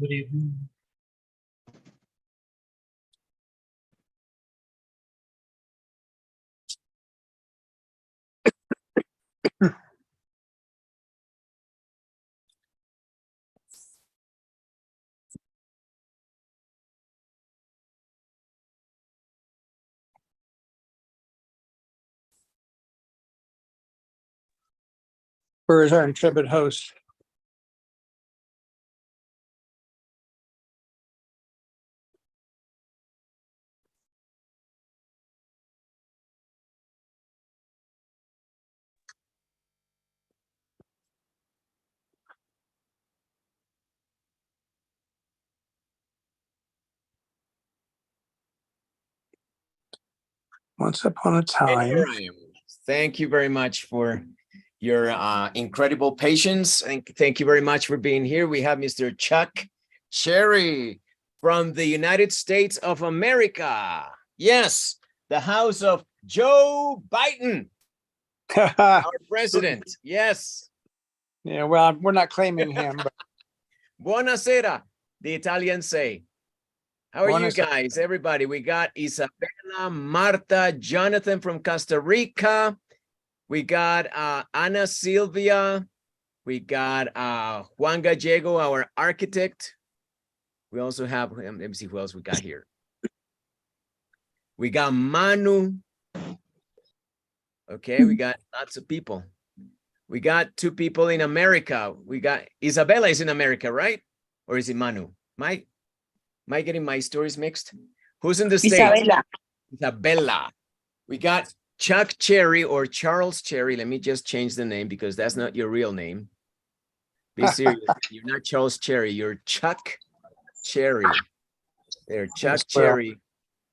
Good evening. Where is our intrepid host? Once upon a And time. here I am. Thank you very much for your incredible patience. And thank you very much for being here. We have Mr. Chuck Cherry from the United States of America. Yes, the house of Joe Biden, our president. Yes. Yeah, well, we're not claiming him, but Buonasera, the Italians say. How are you Buonasera. guys? Everybody, we got Isabella, Marta, Jonathan from Costa Rica. We got Ana Silvia. We got Juan Gallego, our architect. We also have, let me see who else we got here. We got Manu. Okay, we got lots of people. We got 2 people in America. We got Isabella is in America, right? Or is it Manu? Am I getting my stories mixed? Who's in the States? Isabella. Isabella. We got Chuck Cherry or Charles Cherry. Let me just change the name because that's not your real name. Be serious. You're not Charles Cherry. You're Chuck Cherry. There, Chuck Cherry,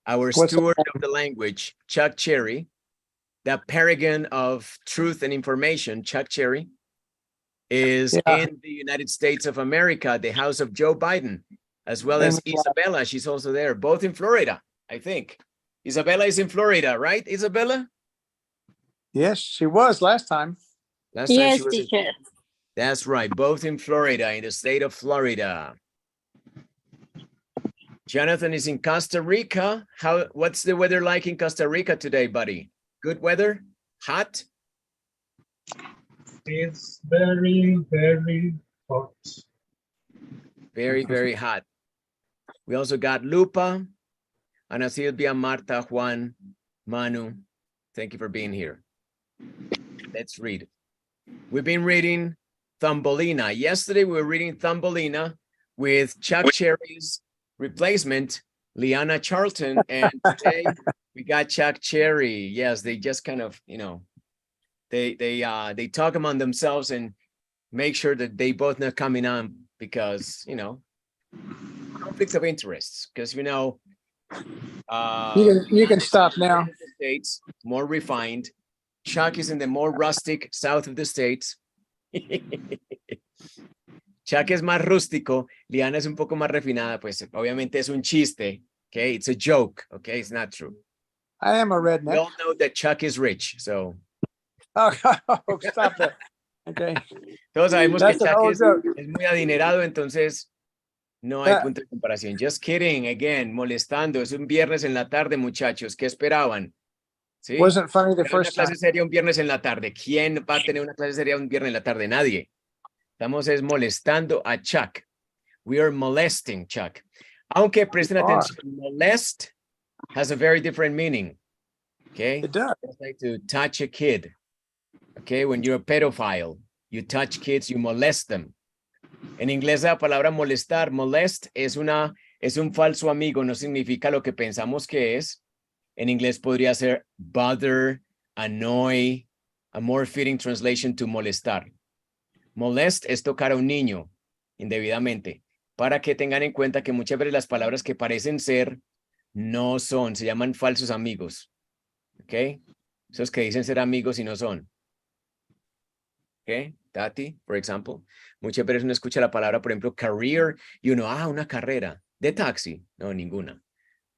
our steward of the language, Chuck Cherry, the paragon of truth and information, Chuck Cherry, is in the United States of America, the house of Joe Biden, as well as Isabella. She's also there, both in Florida, I think. Isabella is in Florida, right, Isabella? yes, she was last time. Last time Yes, she was in, teacher. that's right, both in Florida, in the state of Florida. Jonathan is in Costa Rica. What's the weather like in Costa Rica today, buddy? Good weather? Hot? It's very, very hot. Very, very hot. We also got Lupa, Ana Silvia, Marta, Juan, Manu. Thank you for being here. Let's read. We've been reading Thumbelina. Yesterday, we were reading Thumbelina with Chuck Cherry's replacement, Liana Charlton. And today, we got Chuck Cherry. Yes, they just kind of, you know, they talk among themselves and make sure that they both not coming on because, you know, conflicts of interests. Because, you know, You can stop now. States, more refined. Chuck is in the more rustic south of the states. Chuck es más rústico. Liana es un poco más refinada. Pues obviamente es un chiste. Okay, it's a joke. Okay, it's not true. I am a We redneck. all know that Chuck is rich, so. Oh, stop it. Okay. Todos sabemos That's que an Chuck old joke. es muy adinerado, entonces no hay punto de comparación. Just kidding, again, molestando. Es un viernes en la tarde, muchachos. ¿Qué esperaban? ¿Sí? Wasn't funny the Una first clase time. seria un viernes en la tarde. ¿Quién va a tener una clase seria un viernes en la tarde? Nadie. Estamos es molestando a Chuck. We are molesting Chuck. Aunque presten atención, molest has a very different meaning. Okay? It does. It's like to touch a kid. Okay? When you're a pedophile, you touch kids, you molest them. En inglés la palabra molestar, molest, es un falso amigo, no significa lo que pensamos que es. En inglés podría ser bother, annoy, a more fitting translation to molestar. Molest es tocar a un niño indebidamente, para que tengan en cuenta que muchas veces las palabras que parecen ser no son, se llaman falsos amigos. ¿Ok? Esos que dicen ser amigos y no son. ¿Ok? Tati, por ejemplo. Muchas veces uno escucha la palabra, por ejemplo, career, y uno, una carrera de taxi. No, ninguna.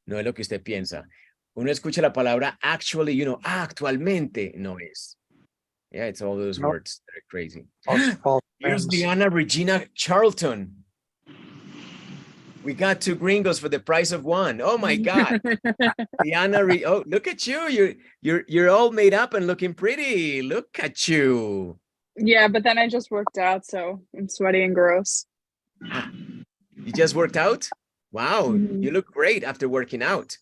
No es lo que usted piensa. Uno escucha la palabra actually, y uno, actualmente, no es. Yeah, it's all those words that are crazy. Here's Diana Regina Charlton. We got 2 gringos for the price of 1. Oh my God. Liana, oh, look at you. You're all made up and looking pretty. Look at you. Yeah, but then I just worked out, so I'm sweaty and gross. You just worked out? Wow, you look great after working out.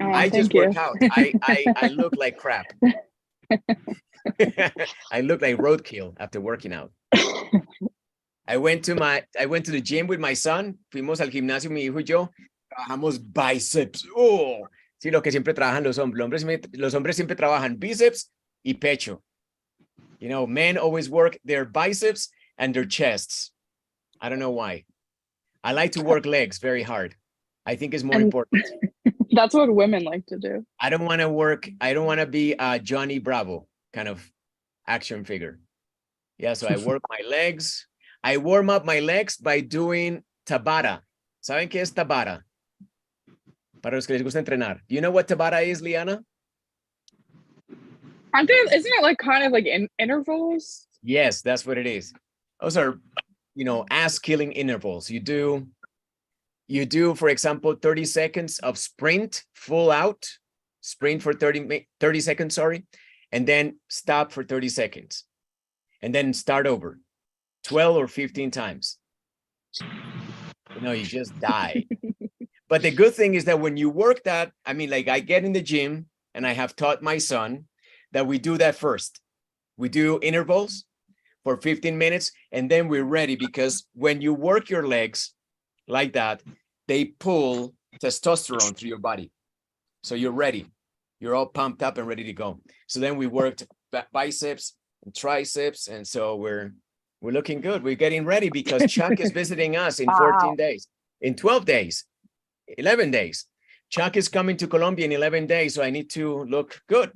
Oh, I just thank you. work out. I look like crap. I look like roadkill after working out. I went to the gym with my son. Fuimos al gimnasio, mi hijo y yo. Trabajamos bíceps. Oh, sí, lo que siempre trabajan los hombres. Los hombres siempre trabajan bíceps y pecho. You know, men always work their biceps and their chests. I don't know why. I like to work legs very hard. I think it's more important. That's what women like to do. I don't want to be a Johnny Bravo kind of action figure. Yeah, so I work my legs. I warm up my legs by doing Tabata. ¿Saben qué es Tabata? Para los que les gusta entrenar. Do you know what Tabata is, Liana? Isn't it like kind of like intervals? Yes, that's what it is. Those are, you know, ass-killing intervals. You do, for example, 30 seconds of sprint, full out, sprint for 30 seconds, sorry, and then stop for 30 seconds. And then start over 12 or 15 times. You know, you just die. But the good thing is that when you work that, I mean, like I get in the gym and I have taught my son that we do that first. We do intervals for 15 minutes and then we're ready, because when you work your legs like that, they pull testosterone through your body. So you're ready. You're all pumped up and ready to go. So then we worked biceps and triceps. And so we're looking good. We're getting ready because Chuck is visiting us in 14 days, in 12 days, 11 days. Chuck is coming to Colombia in 11 days. So I need to look good.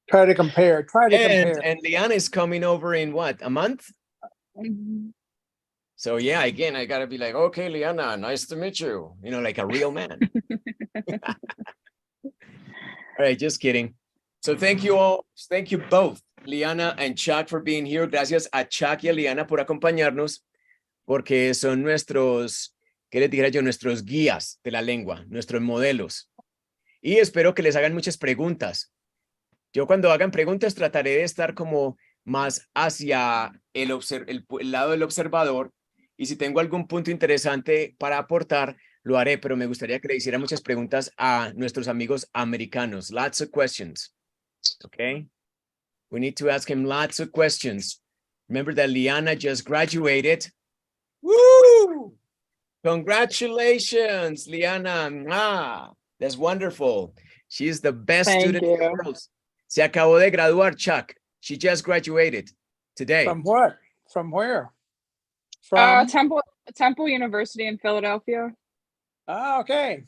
Try to compare. And Liana is coming over in what, a month? So yeah, again, I gotta be like, okay, Liana, nice to meet you. You know, like a real man. All right, just kidding. So thank you all. Thank you both, Liana and Chuck, for being here. Gracias a Chuck y a Liana por acompañarnos, porque son nuestros, ¿qué les dijera yo? Nuestros guías de la lengua, nuestros modelos. Y espero que les hagan muchas preguntas. Yo cuando hagan preguntas trataré de estar como más hacia el lado del observador, y si tengo algún punto interesante para aportar, lo haré, pero me gustaría que le hiciera muchas preguntas a nuestros amigos americanos. Lots of questions. Okay? We need to ask him lots of questions. Remember that Liana just graduated. Woo! Congratulations, Liana. Ah, that's wonderful. She is the best student in the world. Se acabó de graduar, Chuck. She just graduated today. From what? From where? From Temple University in Philadelphia. Oh, okay.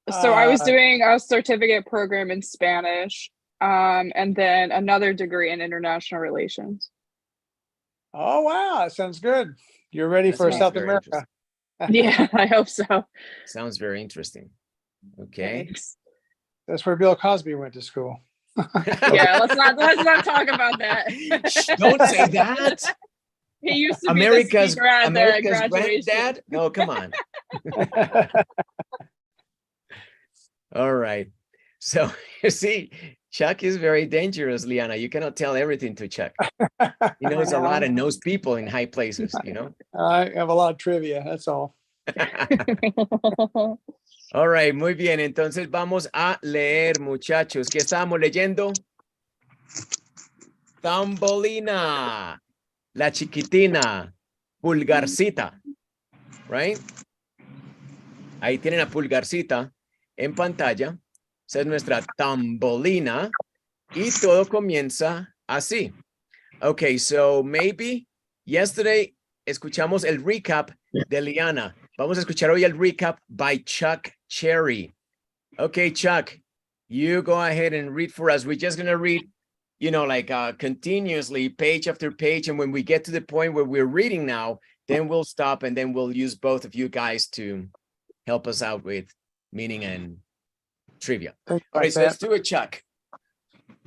So I was doing a certificate program in Spanish, and then another degree in international relations. Oh, wow. That sounds good. You're ready for South America. Yeah, I hope so. Sounds very interesting. Okay. Thanks. That's where Bill Cosby went to school. Yeah, let's not talk about that. Shh, don't say that. He used to America's be the speaker at the graduation. granddad? No, come on. All right. So you see, Chuck is very dangerous, Liana. You cannot tell everything to Chuck. He knows a lot and knows people in high places, you know? I have a lot of trivia, that's all. All right, muy bien. Entonces vamos a leer, muchachos. ¿Qué estábamos leyendo? Tambolina, la chiquitina, pulgarcita, right? Ahí tienen a pulgarcita en pantalla. Esa es nuestra tambolina y todo comienza así. Okay, so maybe yesterday escuchamos el recap de Liana. Vamos a escuchar hoy el recap by Chuck Cherry. Okay, Chuck, you go ahead and read for us. We're just going to read, you know, like continuously, page after page. And when we get to the point where we're reading now, then we'll stop and then we'll use both of you guys to help us out with meaning and trivia. All right, so let's do it, Chuck.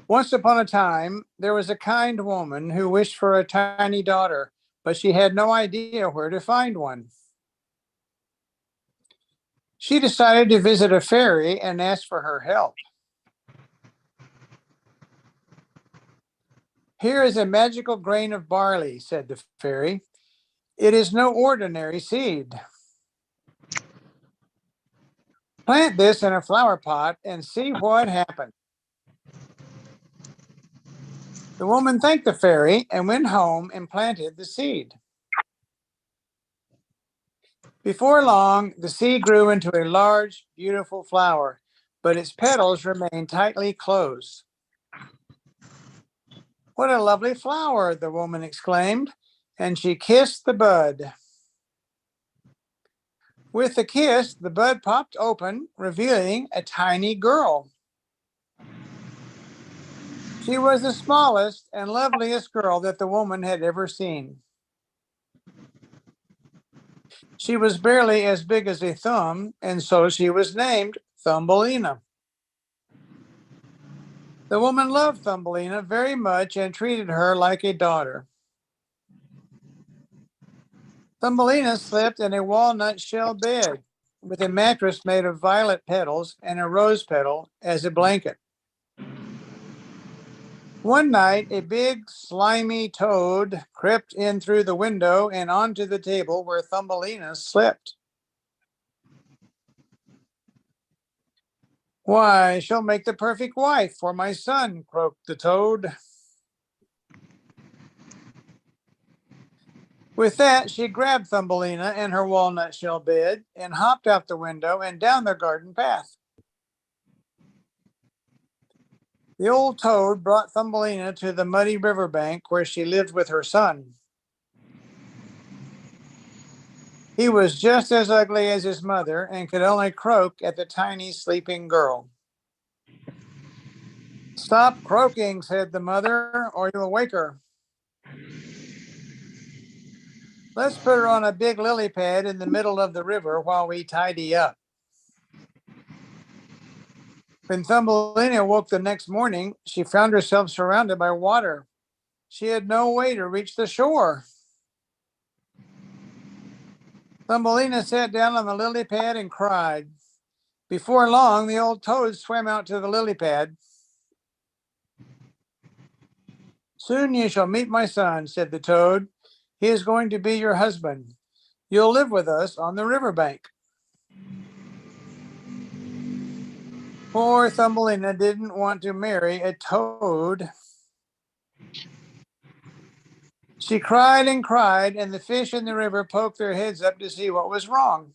Once upon a time, there was a kind woman who wished for a tiny daughter but she had no idea where to find one. She decided to visit a fairy and ask for her help. "Here is a magical grain of barley," said the fairy. "It is no ordinary seed. Plant this in a flower pot and see what happens." The woman thanked the fairy and went home and planted the seed. Before long, the seed grew into a large, beautiful flower, but its petals remained tightly closed. "What a lovely flower," the woman exclaimed, and she kissed the bud. With the kiss, the bud popped open, revealing a tiny girl. She was the smallest and loveliest girl that the woman had ever seen. She was barely as big as a thumb, and so she was named Thumbelina. The woman loved Thumbelina very much and treated her like a daughter. Thumbelina slept in a walnut shell bed with a mattress made of violet petals and a rose petal as a blanket. One night, a big, slimy toad crept in through the window and onto the table where Thumbelina slept. "Why, she'll make the perfect wife for my son," croaked the toad. With that, she grabbed Thumbelina in her walnut shell bed and hopped out the window and down the garden path. The old toad brought Thumbelina to the muddy riverbank where she lived with her son. He was just as ugly as his mother and could only croak at the tiny sleeping girl. "Stop croaking," said the mother, "or you'll wake her. Let's put her on a big lily pad in the middle of the river while we tidy up." When Thumbelina woke the next morning, she found herself surrounded by water. She had no way to reach the shore. Thumbelina sat down on the lily pad and cried. Before long, the old toad swam out to the lily pad. "Soon you shall meet my son," said the toad. "He is going to be your husband. You'll live with us on the riverbank." Poor Thumbelina didn't want to marry a toad. She cried and cried, and the fish in the river poked their heads up to see what was wrong.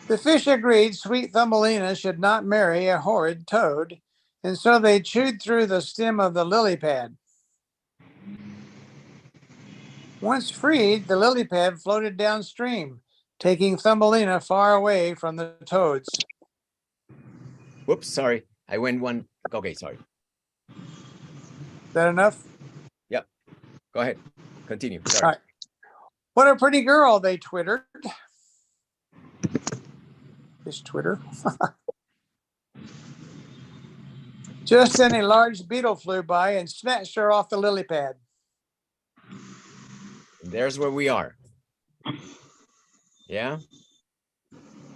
The fish agreed sweet Thumbelina should not marry a horrid toad, and so they chewed through the stem of the lily pad. Once freed, the lily pad floated downstream, taking Thumbelina far away from the toads. Whoops, sorry. I went one. Okay, sorry. Is that enough? Yep. Go ahead. Continue. All Sorry. right. "What a pretty girl," they twittered. This Twitter. Just then a large beetle flew by and snatched her off the lily pad. There's where we are. Yeah.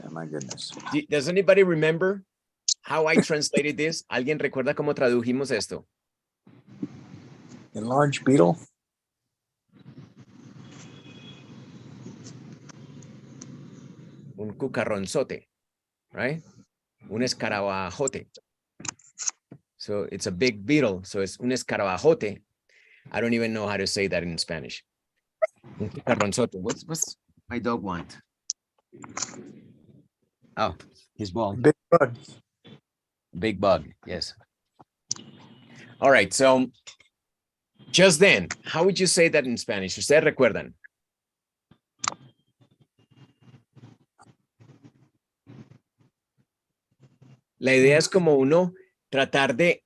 Oh my goodness. Does anybody remember how I translated this? ¿Alguien recuerda cómo tradujimos esto? A large beetle. Un cucarronzote, right? Un escarabajote. So it's a big beetle. So it's un escarabajote. I don't even know how to say that in Spanish. Un cucarronzote. What's my dog want? Oh, his ball. Big bug. Big bug, yes. All right, so just then, how would you say that in Spanish? ¿Ustedes recuerdan? La idea es como uno tratar de,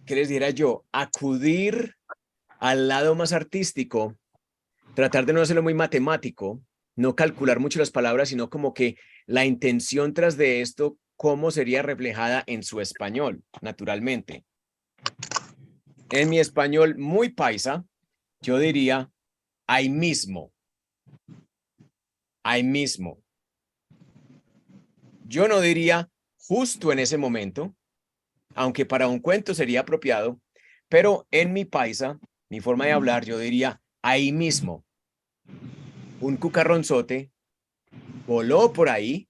¿qué les diría yo? Acudir al lado más artístico, tratar de no hacerlo muy matemático, no calcular mucho las palabras, sino como que la intención tras de esto, cómo sería reflejada en su español, naturalmente. En mi español muy paisa, yo diría ahí mismo. Ahí mismo. Yo no diría justo en ese momento, aunque para un cuento sería apropiado, pero en mi paisa, mi forma de hablar, yo diría ahí mismo. Un cucarronzote voló por ahí.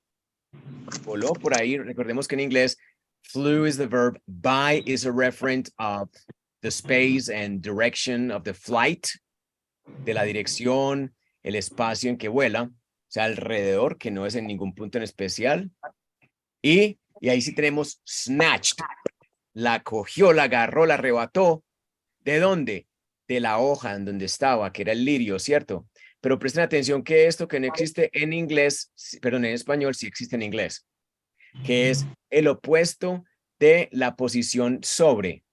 Recordemos que en inglés, flew is the verb, by is a referent of the space and direction of the flight, de la dirección, el espacio en que vuela, o sea, alrededor, que no es en ningún punto en especial. Y ahí sí tenemos snatched. La cogió, la agarró, la arrebató. ¿De dónde? De la hoja en donde estaba, que era el lirio, ¿cierto? Pero presten atención que esto que no existe en inglés, perdón, en español sí existe en inglés, que es el opuesto de la posición sobre,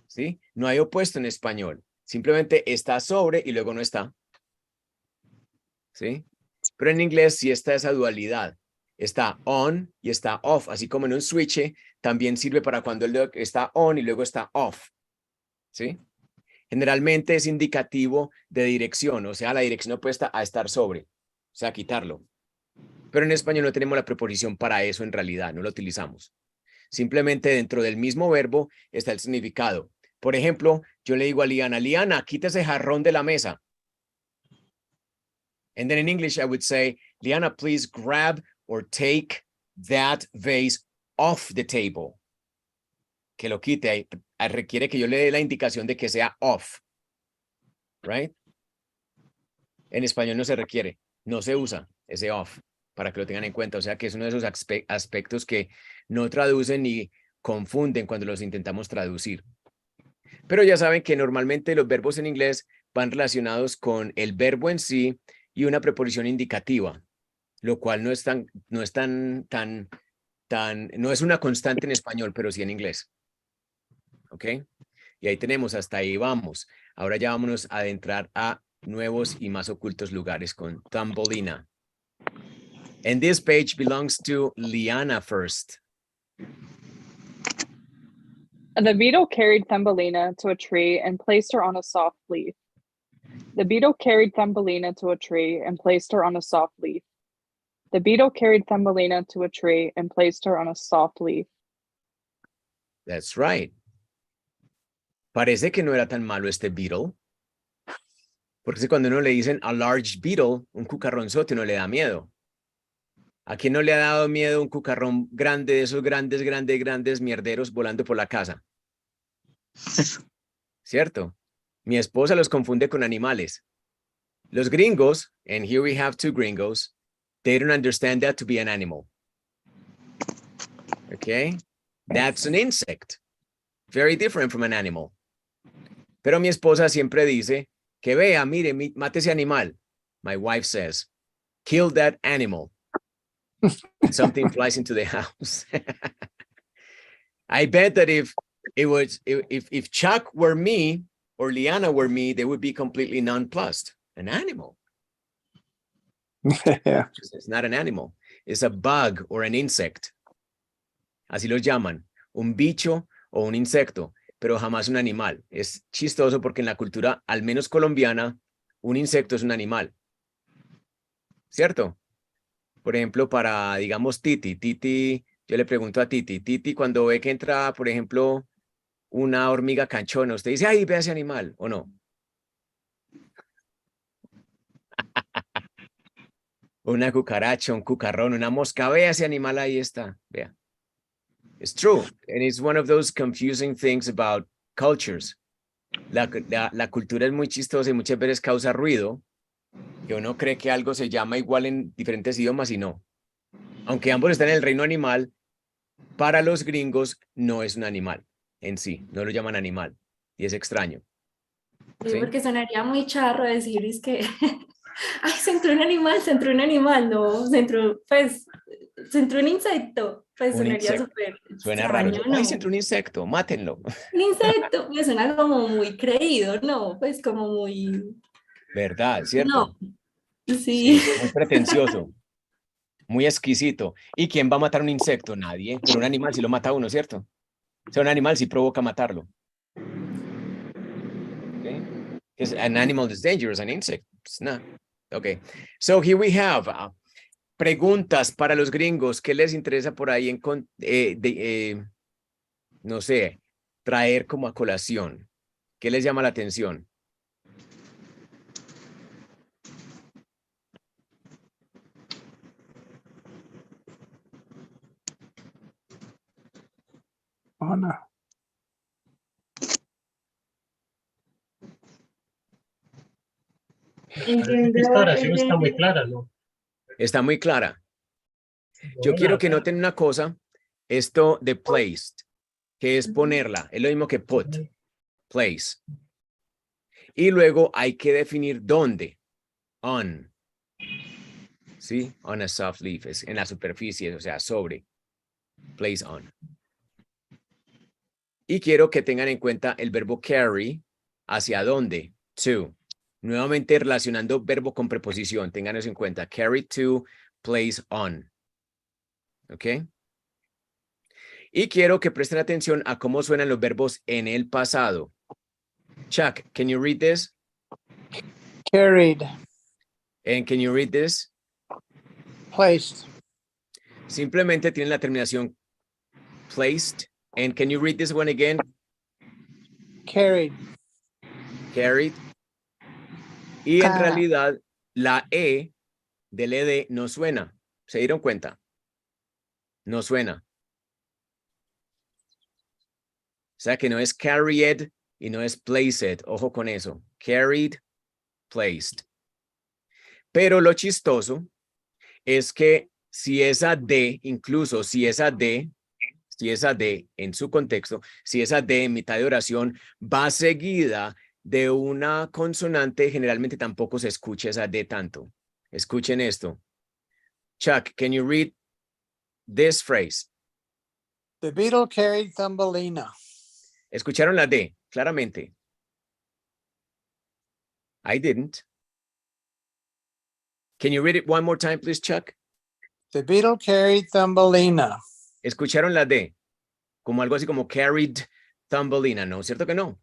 ¿sí? No hay opuesto en español, simplemente está sobre y luego no está, ¿sí? Pero en inglés sí está esa dualidad, está on y está off, así como en un switch también sirve para cuando el dedo está on y luego está off, ¿sí? Generalmente es indicativo de dirección, o sea, la dirección opuesta a estar sobre, o sea, quitarlo. Pero en español no tenemos la preposición para eso en realidad, no lo utilizamos. Simplemente dentro del mismo verbo está el significado. Por ejemplo, yo le digo a Liana, Liana, quita ese jarrón de la mesa. And then in English I would say, Liana, please grab or take that vase off the table. Que lo quite, requiere que yo le dé la indicación de que sea off. Right? En español no se requiere, no se usa ese off, para que lo tengan en cuenta. O sea que es uno de esos aspectos que no traducen ni confunden cuando los intentamos traducir. Pero ya saben que normalmente los verbos en inglés van relacionados con el verbo en sí y una preposición indicativa, lo cual no es no es una constante en español, pero sí en inglés. ¿Ok? Y ahí tenemos, hasta ahí vamos. Ahora ya vámonos a adentrar a nuevos y más ocultos lugares con Thumbelina. And this page belongs to Liana first. The beetle carried Thumbelina to a tree and placed her on a soft leaf. The beetle carried Thumbelina to a tree and placed her on a soft leaf. The beetle carried Thumbelina to a tree and placed her on a soft leaf. That's right. Parece que no era tan malo este beetle. Porque cuando uno le dicen a large beetle, un cucarronzote, no le da miedo. ¿A quién no le ha dado miedo un cucarrón grande, de esos grandes mierderos volando por la casa? ¿Cierto? Mi esposa los confunde con animales. Los gringos, and here we have two gringos, they don't understand that to be an animal. Okay? That's an insect. Very different from an animal. Pero mi esposa siempre dice que vea, mire, mate ese animal. My wife says, kill that animal. And something flies into the house. I bet that if Chuck were me or Liana were me, they would be completely nonplussed. An animal. Yeah. It's not an animal. It's a bug or an insect. Así los llaman. Un bicho o un insecto, pero jamás un animal. Es chistoso porque en la cultura, al menos colombiana, un insecto es un animal. ¿Cierto? Por ejemplo, para, digamos, Titi, yo le pregunto a Titi, cuando ve que entra, por ejemplo, una hormiga canchona, usted dice, ay, ve ese animal, ¿o no? Una cucaracha, un cucarrón, una mosca, vea ese animal, ahí está, vea. It's true, and it's one of those confusing things about cultures. La cultura es muy chistosa y muchas veces causa ruido, que uno cree que algo se llama igual en diferentes idiomas y no. Aunque ambos están en el reino animal, para los gringos no es un animal en sí, no lo llaman animal y es extraño. Sí, ¿Sí? porque sonaría muy charro decir, es que, ay, se entró un animal, no, se entró un insecto, pues Un sonaría insecto. súper Suena raro. extraño, Ay, ¿no? se entró un insecto, mátenlo. Un insecto, pues suena como muy creído, ¿no? Pues como muy, ¿Verdad? ¿Cierto? no, Sí, sí. muy pretencioso, muy exquisito. ¿Y quién va a matar un insecto? Nadie, pero un animal sí lo mata a uno, ¿cierto? O sea, un animal sí provoca matarlo. Because an animal is dangerous, an insect. It's not. Okay. So here we have preguntas para los gringos. ¿Qué les interesa por ahí no sé, traer como a colación? ¿Qué les llama la atención? Oh, no. Esta oración está muy clara, ¿no? Está muy clara. Yo quiero que noten una cosa. Esto de placed, que es ponerla. Es lo mismo que put. Place. Y luego hay que definir dónde. On. ¿Sí? On a soft leaf. Es en la superficie, o sea, sobre. Place on. Y quiero que tengan en cuenta el verbo carry. ¿Hacia dónde? To. Nuevamente relacionando verbo con preposición. Tengan eso en cuenta. Carry to, place on. ¿Ok? Y quiero que presten atención a cómo suenan los verbos en el pasado. Chuck, can you read this? Carried, And can you read this? placed, Simplemente tienen la terminación placed. And can you read this one again? carried. Carried. Y en Ah. realidad la E del ED no suena. ¿Se dieron cuenta? No suena. O sea que no es carried y no es placed. Ojo con eso. Carried, placed. Pero lo chistoso es que si esa D, incluso si esa D en su contexto, si esa D en mitad de oración va seguida de una consonante, generalmente tampoco se escucha esa D tanto. Escuchen esto. Chuck, can you read this phrase? The beetle carried Thumbelina. ¿Escucharon la D? Claramente. I didn't. Can you read it one more time, please, Chuck? The beetle carried Thumbelina. ¿Escucharon la D? Como algo así como carried Thumbelina, ¿no? ¿Cierto que no?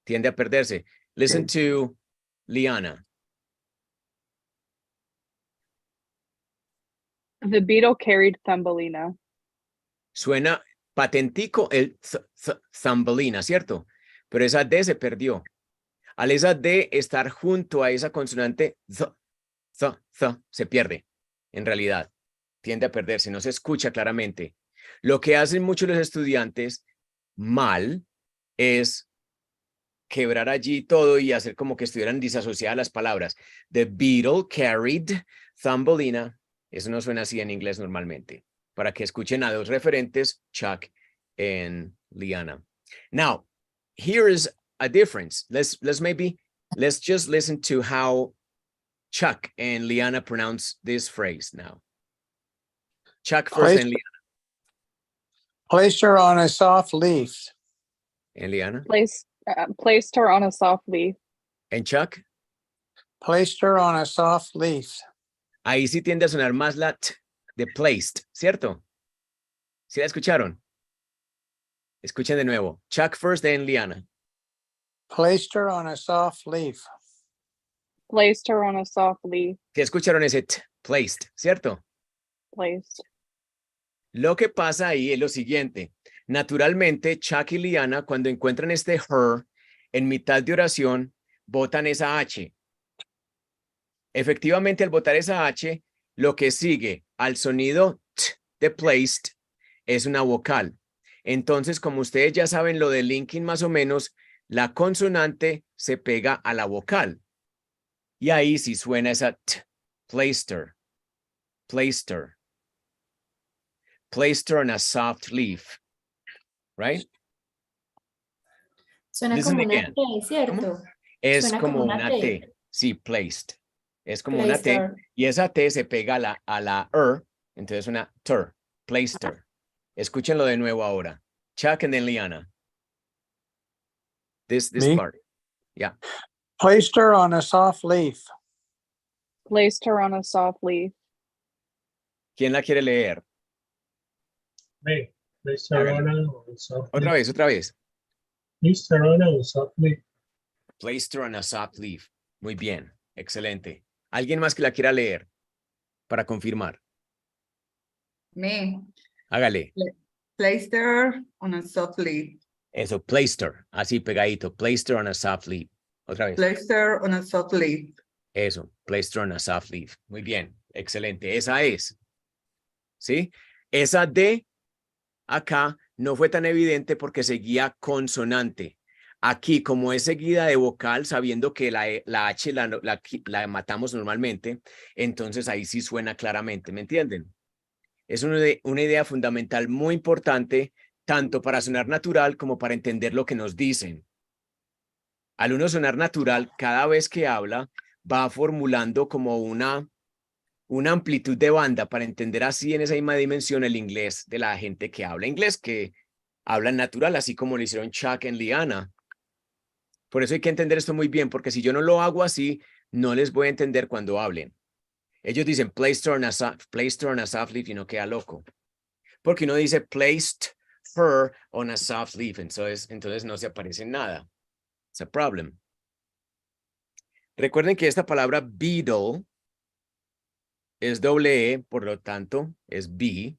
Tiende a perderse. Listen to Liana. The beetle carried Thumbelina. Suena patentico el Thumbelina, ¿cierto? Pero esa D se perdió. Al esa D estar junto a esa consonante se pierde. En realidad, tiende a perderse, no se escucha claramente. Lo que hacen muchos los estudiantes mal es quebrar allí todo y hacer como que estuvieran disasociadas las palabras. The beetle carried Thumbelina. Eso no suena así en inglés normalmente. Para que escuchen a dos referentes, Chuck and Liana. Now, here is a difference. Let's just listen to how Chuck and Liana pronounce this phrase now. Chuck first and Liana. Placed her on a soft leaf. And Liana. Placed her on a soft leaf. And Chuck. Placed her on a soft leaf. Ahí sí tiende a sonar más la t de placed, ¿cierto? ¿Sí la escucharon? Escuchen de nuevo. Chuck first, then Liana. Placed her on a soft leaf. Placed her on a soft leaf. ¿Sí escucharon ese t? Placed, ¿cierto? Placed. Lo que pasa ahí es lo siguiente. Naturalmente, Chuck y Liana, cuando encuentran este her, en mitad de oración, botan esa H. Efectivamente, al botar esa H, lo que sigue al sonido t de placed es una vocal. Entonces, como ustedes ya saben lo de linking más o menos, la consonante se pega a la vocal. Y ahí sí suena esa t. Placed her. Placed her. Placed her on a soft leaf. Right? Suena Listen como una again. T, ¿cierto? ¿Cómo? Es Suena como como una una T. T. Sí, placed. Es como Placed una T. her. Y esa T se pega a la entonces una ter. Placed her. Escúchenlo de nuevo ahora. Chuck and then Liana. This Me? part. Yeah. Placed her on a soft leaf. Placed her on a soft leaf. ¿Quién la quiere leer? Me. Placed her on a soft leaf. Otra vez. Placed her on a soft leaf. Placed her on a soft leaf. Muy bien, excelente. ¿Alguien más que la quiera leer para confirmar? Me. Hágale. Placed her on a soft leaf. Eso, placed her, así pegadito. Placed her on a soft leaf. Otra vez. Placed her on a soft leaf. Eso, placed her on a soft leaf. Muy bien, excelente. Esa es. ¿Sí? Esa D acá no fue tan evidente porque seguía consonante. Aquí, como es seguida de vocal, sabiendo que la H la matamos normalmente, entonces ahí sí suena claramente, ¿me entienden? Es una idea fundamental muy importante, tanto para sonar natural como para entender lo que nos dicen. Al uno sonar natural, cada vez que habla, va formulando como una amplitud de banda para entender así en esa misma dimensión el inglés de la gente que habla inglés, que hablan natural, así como lo hicieron Chuck y Liana. Por eso hay que entender esto muy bien, porque si yo no lo hago así, no les voy a entender cuando hablen. Ellos dicen placed her on a soft leaf y no queda loco. Porque uno dice placed her on a soft leaf, entonces no se aparece nada. It's a problem. Recuerden que esta palabra beetle es doble E, por lo tanto es B.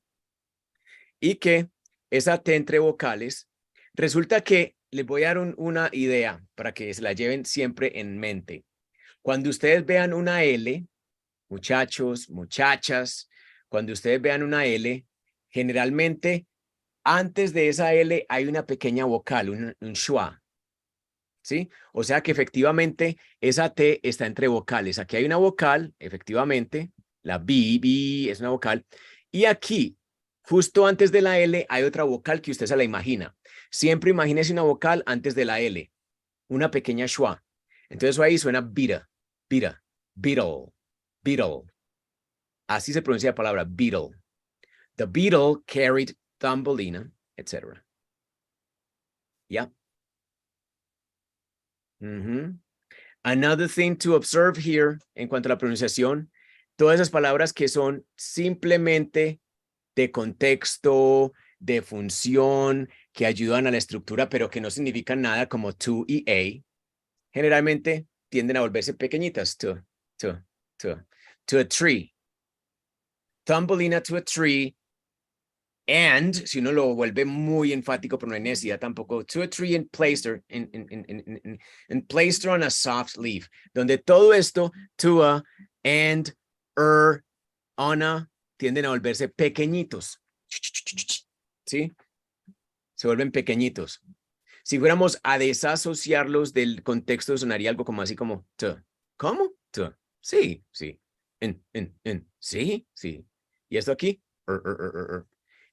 Y que esa T entre vocales, resulta que les voy a dar una idea para que se la lleven siempre en mente. Cuando ustedes vean una L, muchachos, muchachas, cuando ustedes vean una L, generalmente antes de esa L hay una pequeña vocal, un schwa. ¿Sí? O sea que efectivamente esa T está entre vocales. Aquí hay una vocal, efectivamente, la B es una vocal. Y aquí, justo antes de la L, hay otra vocal que usted se la imagina. Siempre imagínese una vocal antes de la L, una pequeña schwa. Entonces ahí suena bita, bita, beetle, beetle. Así se pronuncia la palabra beetle. The beetle carried Thumbelina, etc. Yeah. Another thing to observe here en cuanto a la pronunciación, todas esas palabras que son simplemente de contexto, de función, que ayudan a la estructura, pero que no significan nada como to y a, generalmente tienden a volverse pequeñitas. To a tree. Thumbelina to a tree. And, si uno lo vuelve muy enfático, pero no hay necesidad tampoco, to a tree and placed her, and placed her on a soft leaf, donde todo esto, to a, and, on a, tienden a volverse pequeñitos. ¿Sí? Se vuelven pequeñitos. Si fuéramos a desasociarlos del contexto, sonaría algo como así como, to. ¿Cómo? To. Sí, sí. Sí, sí. ¿Y esto aquí?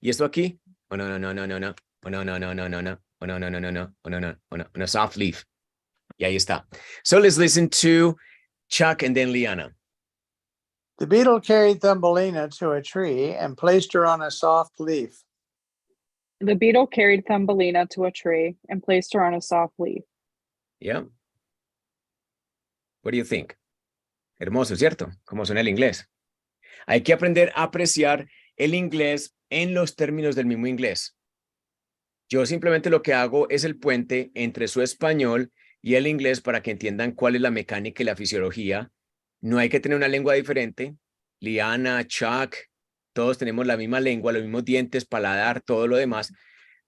¿Y esto aquí? Oh, no, no, no, no, no, no. Oh, no, no, no, no, no, no. Oh, no, no, no, no, no. Oh, no, no, oh, no. On a soft leaf. Y ahí está. So let's listen to Chuck and then Liana. The beetle carried Thumbelina to a tree and placed her on a soft leaf. The beetle carried Thumbelina to a tree and placed her on a soft leaf. Yeah. What do you think? Hermoso, ¿cierto? Como suena el inglés. Hay que aprender a apreciar el inglés en los términos del mismo inglés. Yo simplemente lo que hago es el puente entre su español y el inglés para que entiendan cuál es la mecánica y la fisiología. No hay que tener una lengua diferente. Liana, Chuck, todos tenemos la misma lengua, los mismos dientes, paladar, todo lo demás,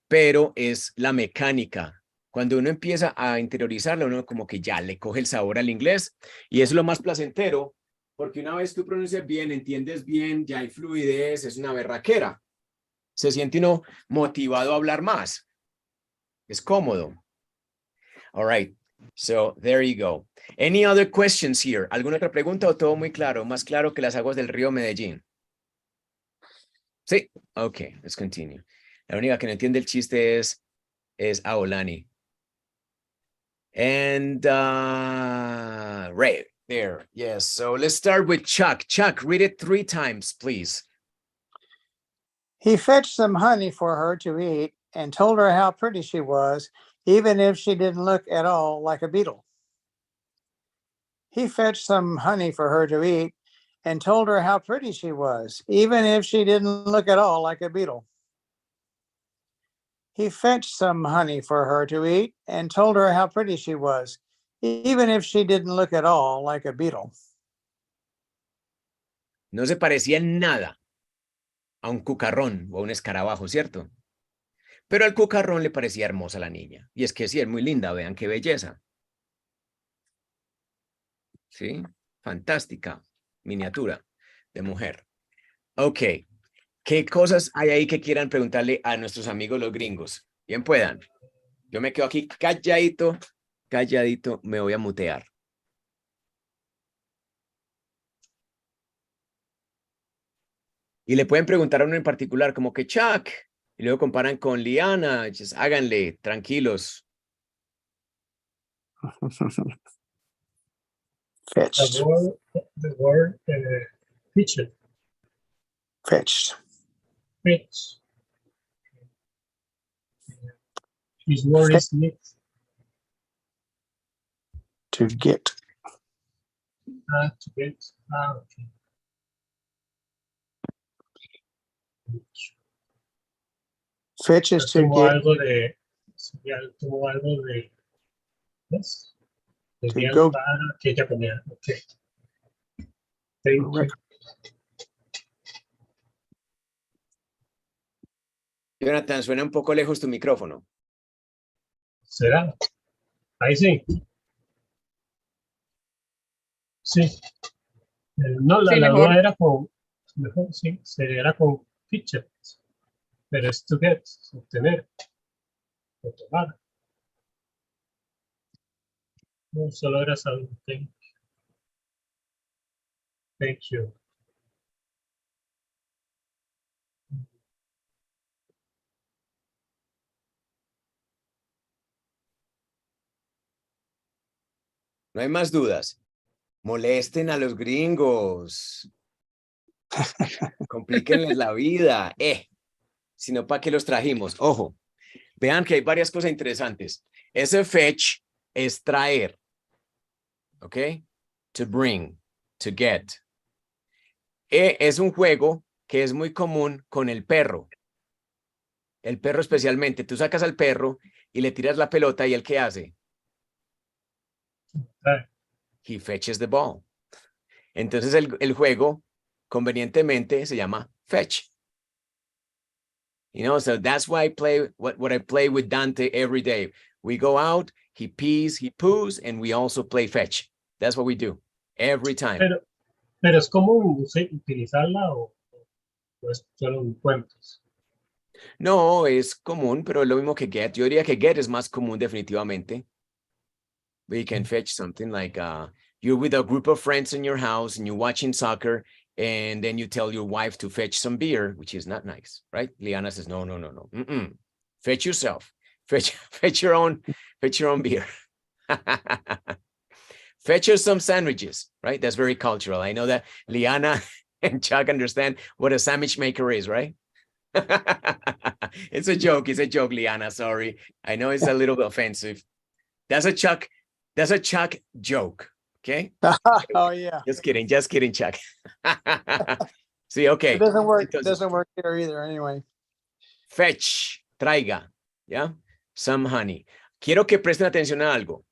pero es la mecánica. Cuando uno empieza a interiorizarlo, uno como que ya le coge el sabor al inglés y es lo más placentero, porque una vez tú pronuncias bien, entiendes bien, ya hay fluidez, es una berraquera. Se siente uno motivado a hablar más. Es cómodo. All right. So there you go. Any other questions here? ¿Alguna otra pregunta o todo muy claro? Más claro que las aguas del río Medellín. Sí. Okay, let's continue. La única que no entiende el chiste es Aolani. And right there. Yes. So let's start with Chuck. Chuck, read it 3 times, please. He fetched some honey for her to eat and told her how pretty she was, even if she didn't look at all like a beetle. He fetched some honey for her to eat and told her how pretty she was, even if she didn't look at all like a beetle. He fetched some honey for her to eat and told her how pretty she was, even if she didn't look at all like a beetle. No se parecía en nada a un cucarrón o a un escarabajo, ¿cierto? Pero al cucarrón le parecía hermosa la niña. Y es que sí, es muy linda, vean qué belleza. ¿Sí? Fantástica miniatura de mujer. Ok. ¿Qué cosas hay ahí que quieran preguntarle a nuestros amigos los gringos? Bien puedan. Yo me quedo aquí calladito, calladito, me voy a mutear. Y le pueden preguntar a uno en particular, como que Chuck, y luego comparan con Liana, just háganle, tranquilos. Fetched. The word featured. Fetched. Fetch. His word is need. To get. To get. Okay. Fetch is to Tuvo get. algo de. Ya tuvo algo de. ¿Ves? De To bien go. para que ella comía. Okay. Thank you. Jonathan, suena un poco lejos tu micrófono. ¿Será? Ahí sí. Sí. No, Sí, la mejor. duda era con. Mejor, sí. Era con featured. Pero es to get, obtener. O tomar. No, solo era saber. Thank you. No hay más dudas. Molesten a los gringos. Complíquenles la vida. Sino para qué los trajimos. Ojo, vean que hay varias cosas interesantes. Ese fetch es traer. ¿Ok? To bring, to get. Es un juego que es muy común con el perro. El perro especialmente. Tú sacas al perro y le tiras la pelota y ¿él qué hace? He fetches the ball. Entonces el juego convenientemente se llama fetch. You know, so that's why I play what I play with Dante every day. We go out, he pees, he poos, and we also play fetch. That's what we do every time. Pero es común utilizarla o es solo en cuentos. No, es común, pero es lo mismo que get. Yo diría que get es más común definitivamente. But you can fetch something like you're with a group of friends in your house and you're watching soccer and then you tell your wife to fetch some beer, which is not nice, right? Liana says, no. Fetch yourself. Fetch your own beer. Fetch us some sandwiches, right? That's very cultural. I know that Liana and Chuck understand what a sandwich maker is, right? It's a joke, Liana, sorry. I know it's a little bit offensive. That's a Chuck joke, okay? Oh yeah. Just kidding, Chuck. Sí, okay. It doesn't work. Entonces, It doesn't work here either anyway. Fetch, traiga, ¿ya? Some honey. Quiero que presten atención a algo.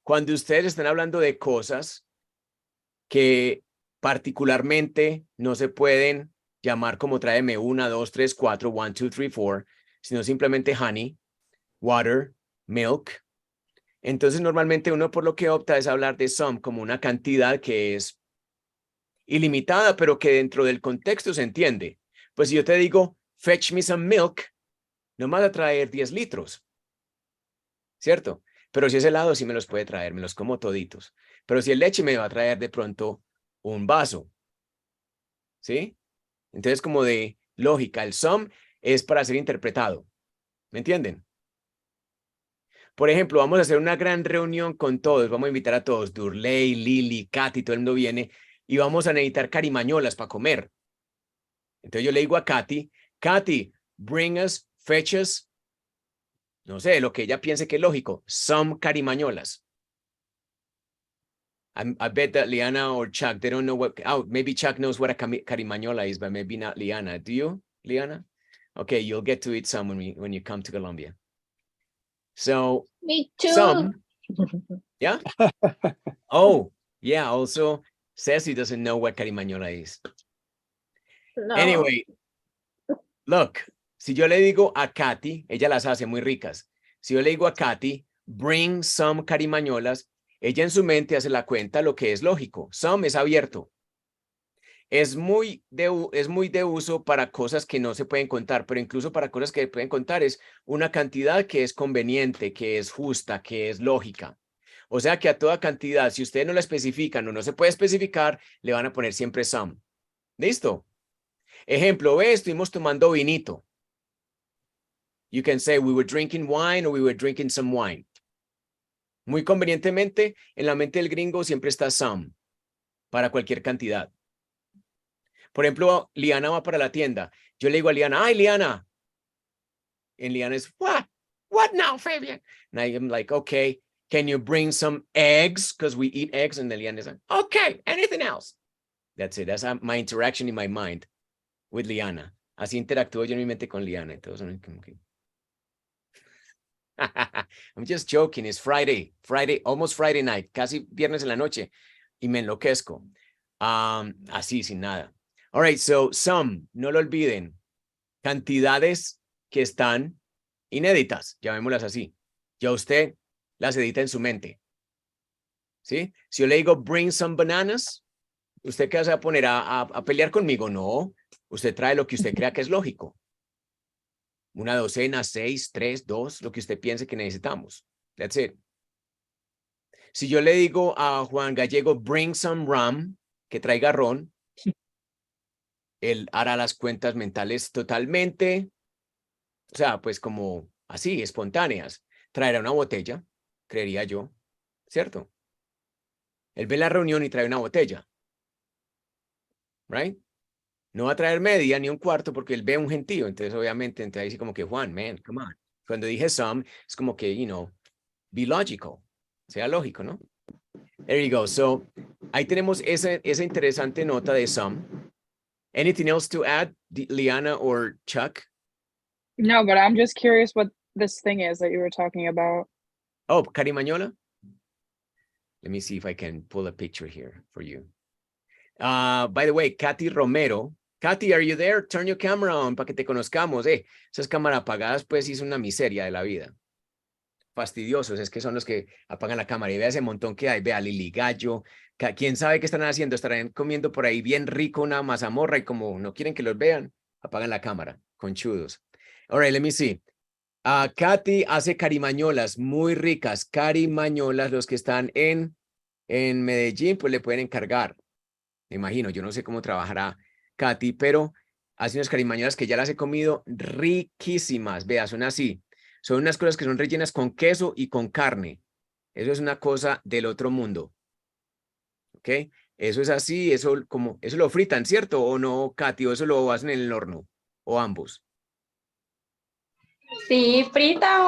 Cuando ustedes están hablando de cosas que particularmente no se pueden llamar como tráeme 1, 2, 3, 4, 1, 2, 3, 4, sino simplemente honey, water, milk. Entonces normalmente uno por lo que opta es hablar de some como una cantidad que es ilimitada, pero que dentro del contexto se entiende. Pues si yo te digo, fetch me some milk, no me vas a traer 10 litros, ¿cierto? Pero si es helado, sí me los puede traer, me los como toditos. Pero si es leche, me va a traer de pronto un vaso, ¿sí? Entonces, como de lógica, el some es para ser interpretado, ¿me entienden? Por ejemplo, vamos a hacer una gran reunión con todos, vamos a invitar a todos, Durley, Lili, Katy, todo el mundo viene, y vamos a necesitar carimañolas para comer. Entonces yo le digo a Katy, bring us, fetch us, no sé, lo que ella piense que es lógico, some carimañolas. I bet that Liana or Chuck, they don't know what, maybe Chuck knows what a carimañola is, but maybe not Liana. Do you, Liana? Okay, you'll get to eat some when you come to Colombia. So, Me too. some Yeah? Oh, yeah, also, Ceci doesn't know what carimañola is. No. Anyway, look, si yo le digo a Katy, ella las hace muy ricas. Si yo le digo a Katy, bring some carimañolas, ella en su mente hace la cuenta, lo que es lógico. Some es abierto. Es muy de uso para cosas que no se pueden contar, pero incluso para cosas que pueden contar es una cantidad que es conveniente, que es justa, que es lógica. O sea que a toda cantidad, si ustedes no la especifican o no se puede especificar, le van a poner siempre some. ¿Listo? Ejemplo, estuvimos tomando vinito. You can say we were drinking wine or we were drinking some wine. Muy convenientemente, en la mente del gringo siempre está some para cualquier cantidad. Por ejemplo, Liana va para la tienda. Yo le digo a Liana, ay, Liana. And Liana es, what? What now, Fabian? And I'm like, okay, can you bring some eggs? Because we eat eggs. And then Liana is like, okay, anything else? That's it. That's my interaction in my mind with Liana. Así interactúo yo en mi mente con Liana. Entonces, I'm just joking. It's Friday, almost Friday night, casi viernes en la noche. Y me enloquezco. Así, sin nada. All right, so some, no lo olviden, cantidades que están inéditas, llamémoslas así. Ya usted las edita en su mente. ¿Sí? Si yo le digo bring some bananas, ¿usted qué se va a poner a pelear conmigo? No, usted trae lo que usted crea que es lógico. Una docena, 6, 3, 2, lo que usted piense que necesitamos. That's it. Si yo le digo a Juan Gallego bring some rum, que traiga ron, él hará las cuentas mentales totalmente, o sea, pues como así, espontáneas. Traerá una botella, creería yo, ¿cierto? Él ve la reunión y trae una botella. Right? No va a traer media ni un cuarto porque él ve un gentío. Entonces, obviamente, entonces dice como que, Juan, man, come on. Cuando dije some, es como que, you know, be logical. Sea lógico, ¿no? There you go. So, ahí tenemos esa interesante nota de some. Anything else to add, Liana or Chuck? No, but I'm just curious what this thing is that you were talking about. Oh, carimañola? Let me see if I can pull a picture here for you. By the way, Katy Romero. Katy, are you there? Turn your camera on para que te conozcamos. Esas cámaras apagadas, pues, es una miseria de la vida. Fastidiosos, es que son los que apagan la cámara. Y vea ese montón que hay. Vea, Lili Gallo. ¿Quién sabe qué están haciendo? Estarán comiendo por ahí bien rico una mazamorra y como no quieren que los vean, apagan la cámara. Conchudos. All right, let me see. Katy hace carimañolas muy ricas. Carimañolas, los que están en Medellín, pues le pueden encargar. Me imagino, yo no sé cómo trabajará Katy, pero hace unas carimañolas que ya las he comido riquísimas. Vea, son así. Son unas cosas que son rellenas con queso y con carne. Eso es una cosa del otro mundo. ¿Ok? Eso es así, eso lo fritan, ¿cierto? ¿O no, Katy? ¿O eso lo hacen en el horno? ¿O ambos? Sí, frita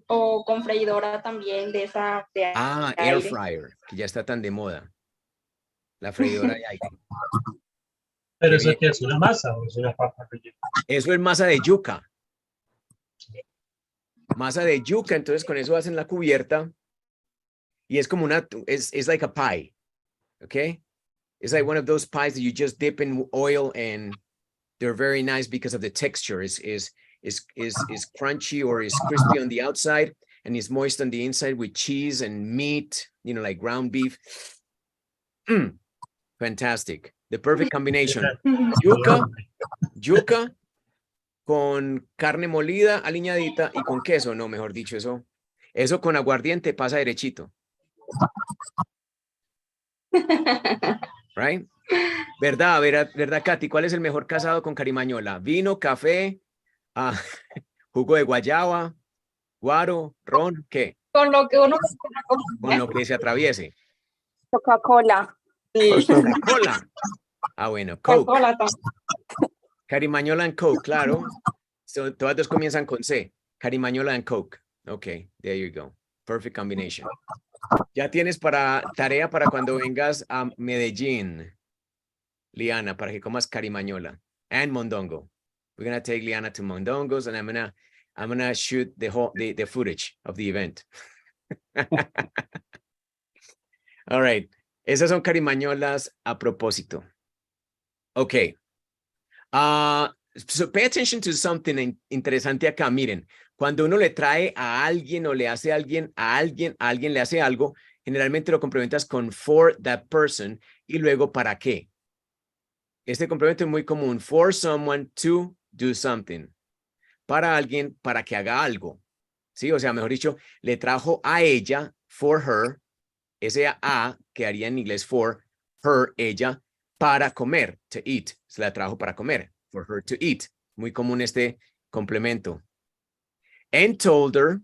o con freidora también de esa de Air aire. fryer, que ya está tan de moda. La freidora de aire. Pero Qué eso bien. que es una masa o es una papa rellena. Eso es masa de yuca. Masa de yuca, entonces con eso hacen la cubierta y es como it's like a pie, okay? It's like one of those pies that you just dip in oil and they're very nice because of the texture. Is crunchy or is crispy on the outside and is moist on the inside with cheese and meat, you know, like ground beef. Fantastic. The perfect combination. Yuca con carne molida, aliñadita y con queso, no, mejor dicho, eso con aguardiente pasa derechito. Right? ¿Verdad, Katy? ¿Cuál es el mejor casado con carimañola? ¿Vino, café, jugo de guayaba, guaro, ron? ¿Qué? Con lo que uno Con lo que se atraviese. Coca-Cola. Coca-Cola. Bueno, Coke. Coca-Cola también. Carimañola and Coke, claro. Todas dos comienzan con C. Carimañola and Coke. Okay, there you go. Perfect combination. Ya tienes tarea para cuando vengas a Medellín, Liana, para que comas carimañola and mondongo. We're gonna take Liana to mondongos, and I'm gonna shoot the footage of the event. All right. Esas son carimañolas a propósito. Okay. So pay attention to something interesante acá. Miren, cuando uno le trae a alguien o le hace a alguien le hace algo, generalmente lo complementas con for that person y luego para qué. Este complemento es muy común. For someone to do something. Para alguien, para que haga algo. ¿Sí? O sea, mejor dicho, le trajo a ella, for her, ese a quedaría en inglés for her, ella, para comer, to eat. Se la trajo para comer, for her to eat. Muy común este complemento. And told her,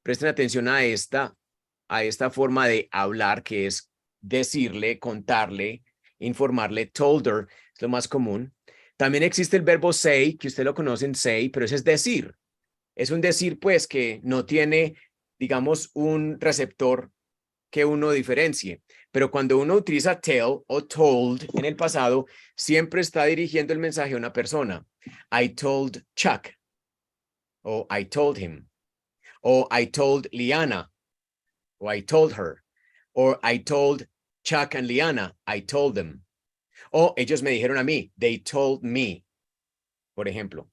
presten atención a esta forma de hablar que es decirle, contarle, informarle. Told her es lo más común. También existe el verbo say, que ustedes lo conocen, say, pero ese es decir. Es un decir, pues, que no tiene, digamos, un receptor que uno diferencie. Pero cuando uno utiliza tell o told en el pasado, siempre está dirigiendo el mensaje a una persona. I told Chuck. O I told him. O I told Liana. O I told her. Or I told Chuck and Liana. I told them. O ellos me dijeron a mí. They told me. Por ejemplo.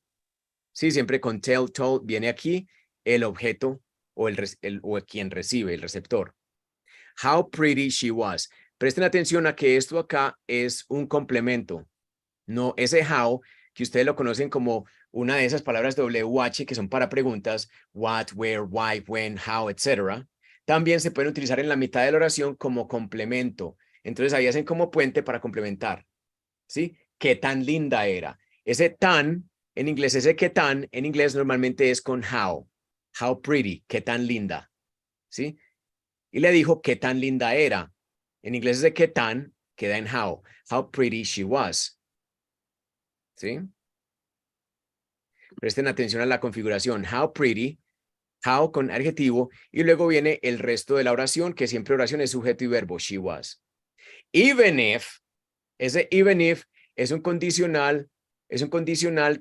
Sí, siempre con tell, told, viene aquí el objeto o o quien recibe, el receptor. How pretty she was. Presten atención a que esto acá es un complemento. No, ese how, que ustedes lo conocen como una de esas palabras WH que son para preguntas, what, where, why, when, how, etc. También se pueden utilizar en la mitad de la oración como complemento. Entonces ahí hacen como puente para complementar. ¿Sí? ¿Qué tan linda era? Ese tan, en inglés, ese qué tan, en inglés normalmente es con how. How pretty, qué tan linda. ¿Sí? Y le dijo qué tan linda era. En inglés ese qué tan queda en how. How pretty she was. ¿Sí? Presten atención a la configuración. How pretty, how con adjetivo, y luego viene el resto de la oración, que siempre oración es sujeto y verbo, she was. Even if, ese even if es un condicional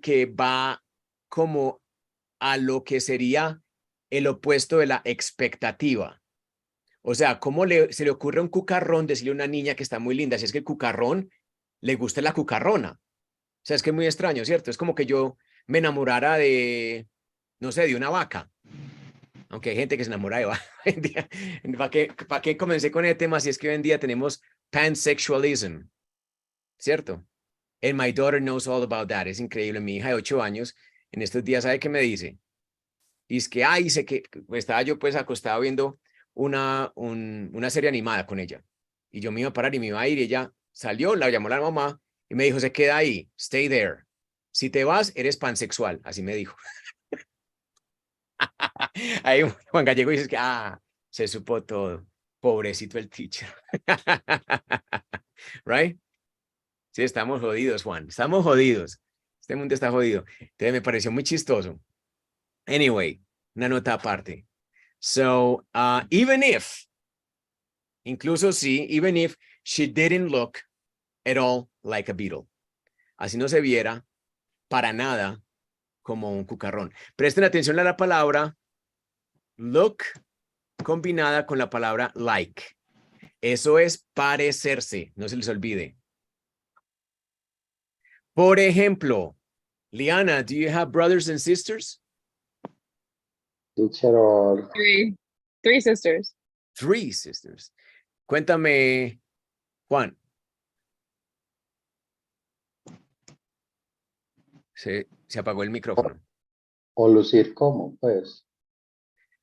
que va como a lo que sería el opuesto de la expectativa. O sea, ¿cómo se le ocurre a un cucarrón decirle a una niña que está muy linda? Si es que el cucarrón le gusta la cucarrona. O sea, es que es muy extraño, ¿cierto? Es como que yo me enamorara de, no sé, de una vaca. Aunque hay gente que se enamora de vaca. ¿Para qué comencé con el tema? Si es que hoy en día tenemos pansexualism, ¿cierto? And my daughter knows all about that. Es increíble. Mi hija de 8 años, en estos días, ¿sabe qué me dice? Y es que, sé que estaba yo pues acostado viendo una serie animada con ella. Y yo me iba a parar y me iba a ir y ella salió, la llamó la mamá y me dijo, se queda ahí, stay there. Si te vas, eres pansexual. Así me dijo. Ahí Juan Gallego dice que, se supo todo. Pobrecito el teacher. Right? Sí, estamos jodidos, Juan. Estamos jodidos. Este mundo está jodido. Entonces me pareció muy chistoso. Anyway, una nota aparte. So, even if, incluso si, even if she didn't look at all like a beetle. Así no se viera para nada como un cucarrón. Presten atención a la palabra look combinada con la palabra like. Eso es parecerse, no se les olvide. Por ejemplo, Liana, do you have brothers and sisters? Teacher or Three sisters. 3 sisters. Cuéntame, Juan. Se apagó el micrófono. o lucir como, pues.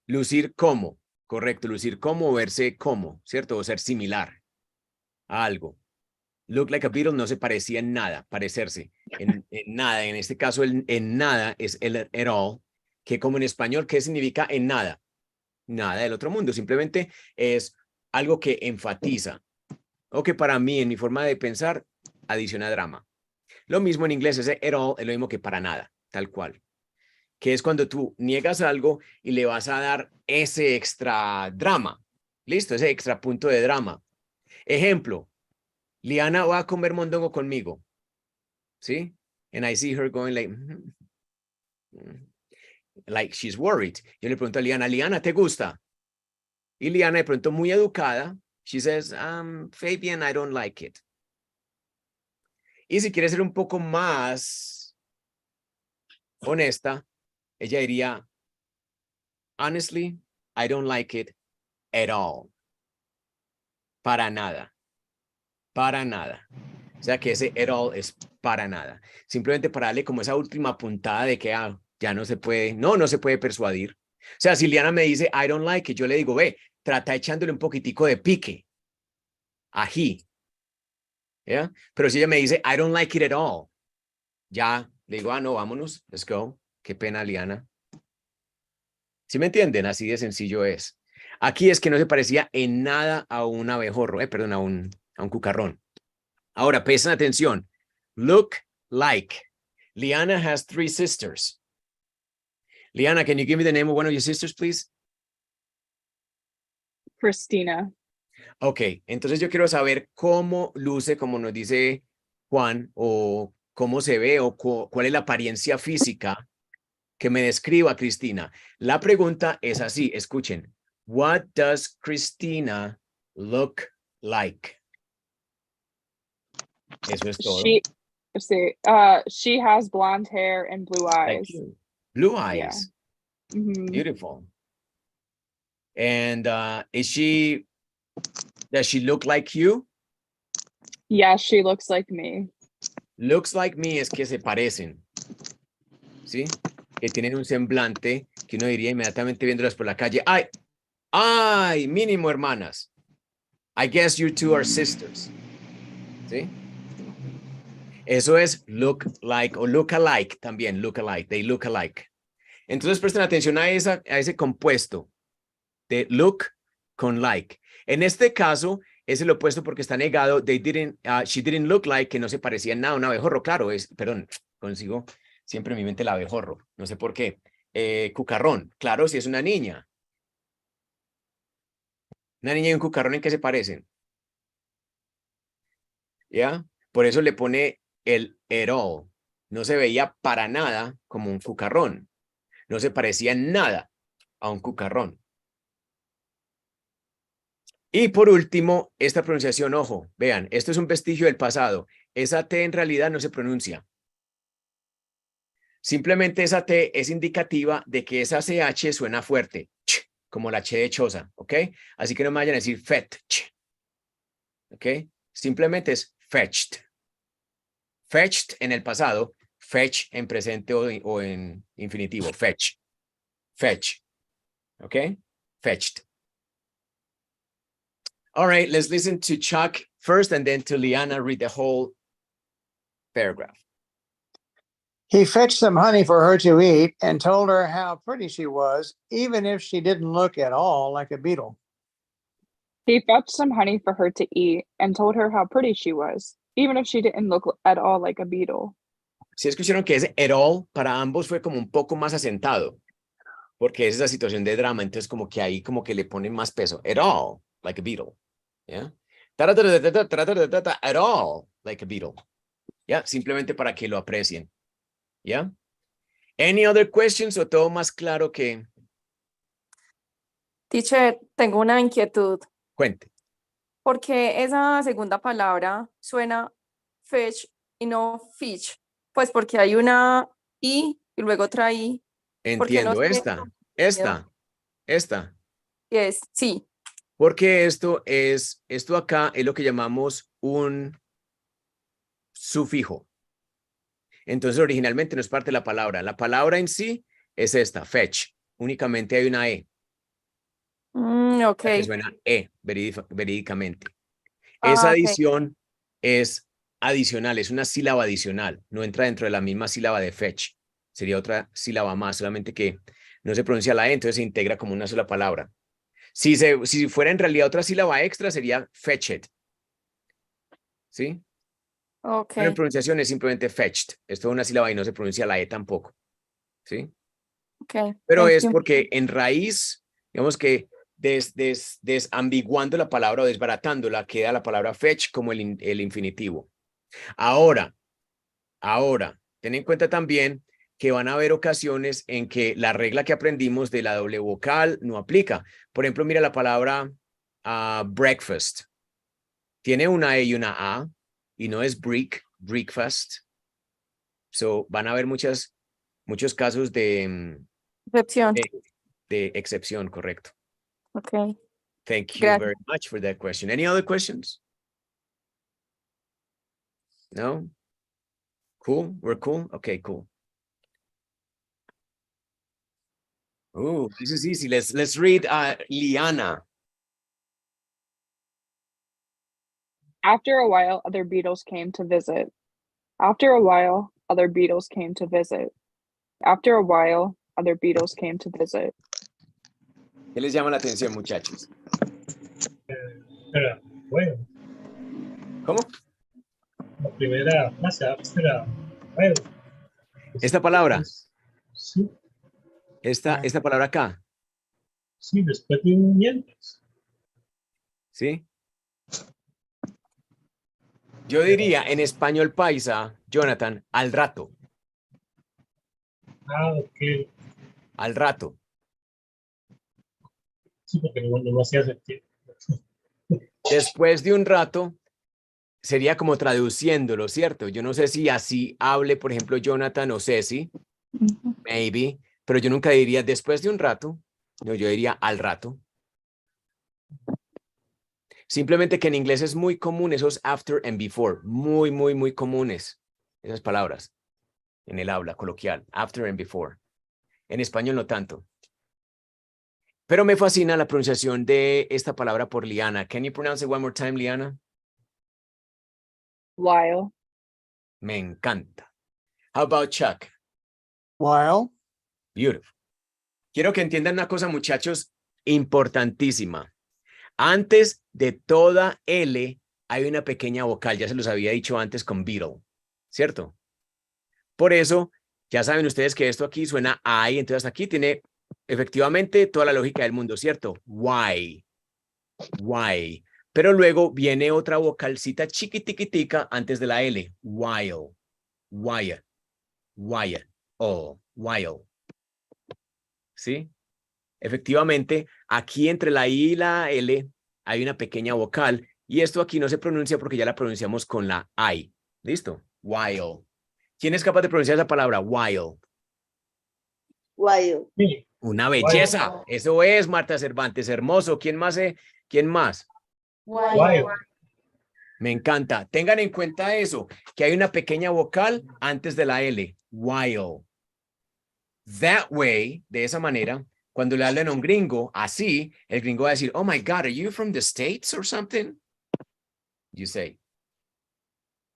Lucir como, correcto. Lucir como, verse como, ¿cierto? O ser similar a algo. Look like a beetle no se parecía en nada, parecerse. En nada. En este caso, en nada es el at all, que como en español, ¿qué significa en nada? Nada del otro mundo. Simplemente es algo que enfatiza. O que para mí, en mi forma de pensar, adiciona drama. Lo mismo en inglés, ese at all es lo mismo que para nada, tal cual. Que es cuando tú niegas algo y le vas a dar ese extra drama. ¿Listo? Ese extra punto de drama. Ejemplo, Liana va a comer mondongo conmigo. ¿Sí? And I see her going like she's worried. Yo le pregunto a Liana, Liana, ¿te gusta? Y Liana, de pronto muy educada, she says, Fabian, I don't like it. Y si quiere ser un poco más honesta, ella diría, honestly, I don't like it at all. Para nada. Para nada. O sea que ese at all es para nada. Simplemente para darle como esa última puntada de que ya no se puede, no se puede persuadir. O sea, si Liana me dice, I don't like it, yo le digo, ve, trata echándole un poquitico de pique. Ají. ¿Ya? Pero si ella me dice, I don't like it at all, ya le digo, no, vámonos, let's go. Qué pena, Liana. ¿Sí me entienden? Así de sencillo es. Aquí es que no se parecía en nada a un abejorro, perdón, a un cucarrón. Ahora, presten atención. Look like. Liana has 3 sisters. Liana, can you give me the name of one of your sisters, please? Christina. Ok, entonces yo quiero saber cómo luce, como nos dice Juan, o cómo se ve, o cuál es la apariencia física que me describa Cristina. La pregunta es así, escuchen. What does Christina look like? Eso es todo. She has blonde hair and blue eyes. Thank you. Blue eyes. Yeah. Mhm. Beautiful. And does she look like you? Yeah, she looks like me. Looks like me es que se parecen. ¿Sí? Que tienen un semblante que uno diría inmediatamente viéndolas por la calle. ¡Ay! ¡Ay! Mínimo hermanas. I guess you two are sisters. ¿Sí? Eso es look like o look alike también. Look alike. They look alike. Entonces presten atención a ese compuesto de look con like. En este caso es el opuesto porque está negado. She didn't look like, que no se parecía en nada a un abejorro. Claro, perdón, consigo siempre en mi mente el abejorro. No sé por qué. Cucarrón. Claro, si es una niña. Una niña y un cucarrón, ¿en qué se parecen? ¿Ya? Por eso le pone el at all. No se veía para nada como un cucarrón. No se parecía en nada a un cucarrón. Y por último, esta pronunciación, ojo, vean, esto es un vestigio del pasado. Esa T en realidad no se pronuncia. Simplemente esa T es indicativa de que esa CH suena fuerte, como la Ch de choza, ¿ok? Así que no me vayan a decir fetch, ¿ok? Simplemente es fetched. Fetched en el pasado, fetch en presente o en infinitivo, fetch. Fetch, ¿ok? Fetched. All right, let's listen to Chuck first and then to Liana read the whole paragraph. He fetched some honey for her to eat and told her how pretty she was, even if she didn't look at all like a beetle. He fetched some honey for her to eat and told her how pretty she was, even if she didn't look at all like a beetle. Si escucharon que ese at all para ambos fue como un poco más asentado, porque es esa situación de drama, entonces como que ahí como que le ponen más peso. At all, like a beetle. ¿Ya? At all, like a beetle. ¿Ya? Simplemente para que lo aprecien. ¿Ya? Any other questions o todo más claro que... Teacher, tengo una inquietud. Cuente. ¿Por qué esa segunda palabra suena fetch y no fish? Pues porque hay una I y luego otra I. ¿Por qué no Entiendo. Esta. Yes, sí. Porque esto acá es lo que llamamos un sufijo. Entonces originalmente no es parte de la palabra. La palabra en sí es esta, fetch. Únicamente hay una E. Ok. Que suena E verídicamente. Esa Ok. adición es adicional, es una sílaba adicional. No entra dentro de la misma sílaba de fetch. Sería otra sílaba más, solamente que no se pronuncia la E, entonces se integra como una sola palabra. Si fuera en realidad otra sílaba extra, sería fetched. ¿Sí? Ok. Pero en pronunciación es simplemente fetched. Esto es una sílaba y no se pronuncia la E tampoco. ¿Sí? Ok. Pero Thank es you. porque en raíz, digamos que desambiguando la palabra o desbaratándola, queda la palabra fetch como el infinitivo. Ahora, ten en cuenta también que van a haber ocasiones en que la regla que aprendimos de la doble vocal no aplica. Por ejemplo, mira la palabra breakfast. Tiene una E y una A y no es breakfast. So, van a haber muchos casos de Excepción. de excepción, correcto. Ok. Thank you Gracias. very much for that question. Any other questions? No? Cool? We're cool? Okay, cool. Oh, this is easy. Let's read Liana. After a while, other beetles came to visit. After a while, other beetles came to visit. After a while, other beetles came to visit. ¿Qué les llama la atención, muchachos? Espera, bueno, ¿Cómo? la primera frase, espera, bueno. Esta palabra, Sí, esta palabra acá, sí, después de un mientras. ¿sí? Yo diría en español paisa, Jonathan, al rato, Ok. al rato. Sí, porque no hacía sentido. Después de un rato, sería como traduciéndolo, ¿cierto? Yo no sé si así hable, por ejemplo, Jonathan o Ceci, maybe, pero yo nunca diría después de un rato, no, yo diría al rato. Simplemente que en inglés es muy común esos after and before, muy comunes esas palabras en el habla coloquial, after and before. En español no tanto. Pero me fascina la pronunciación de esta palabra por Liana. Can you pronounce it one more time, Liana? While. Me encanta. How about Chuck? While. Beautiful. Quiero que entiendan una cosa, muchachos, importantísima. Antes de toda L hay una pequeña vocal, ya se los había dicho antes con beetle, ¿cierto? Por eso, ya saben ustedes que esto aquí suena I, entonces hasta aquí tiene efectivamente toda la lógica del mundo, ¿cierto? Why. Pero luego viene otra vocalcita chiquitiquitica antes de la L, while, while. ¿Sí? Efectivamente, aquí entre la I y la L hay una pequeña vocal y esto aquí no se pronuncia porque ya la pronunciamos con la I. ¿Listo? While. ¿Quién es capaz de pronunciar esa palabra? While. While. Sí, Una belleza. Eso es, Marta Cervantes. Hermoso. ¿Quién más? ¿Quién más? while. Me encanta. Tengan en cuenta eso, que hay una pequeña vocal antes de la L. While. That way, de esa manera, cuando le hablan a un gringo, así, el gringo va a decir, oh my God, are you from the States or something? You say,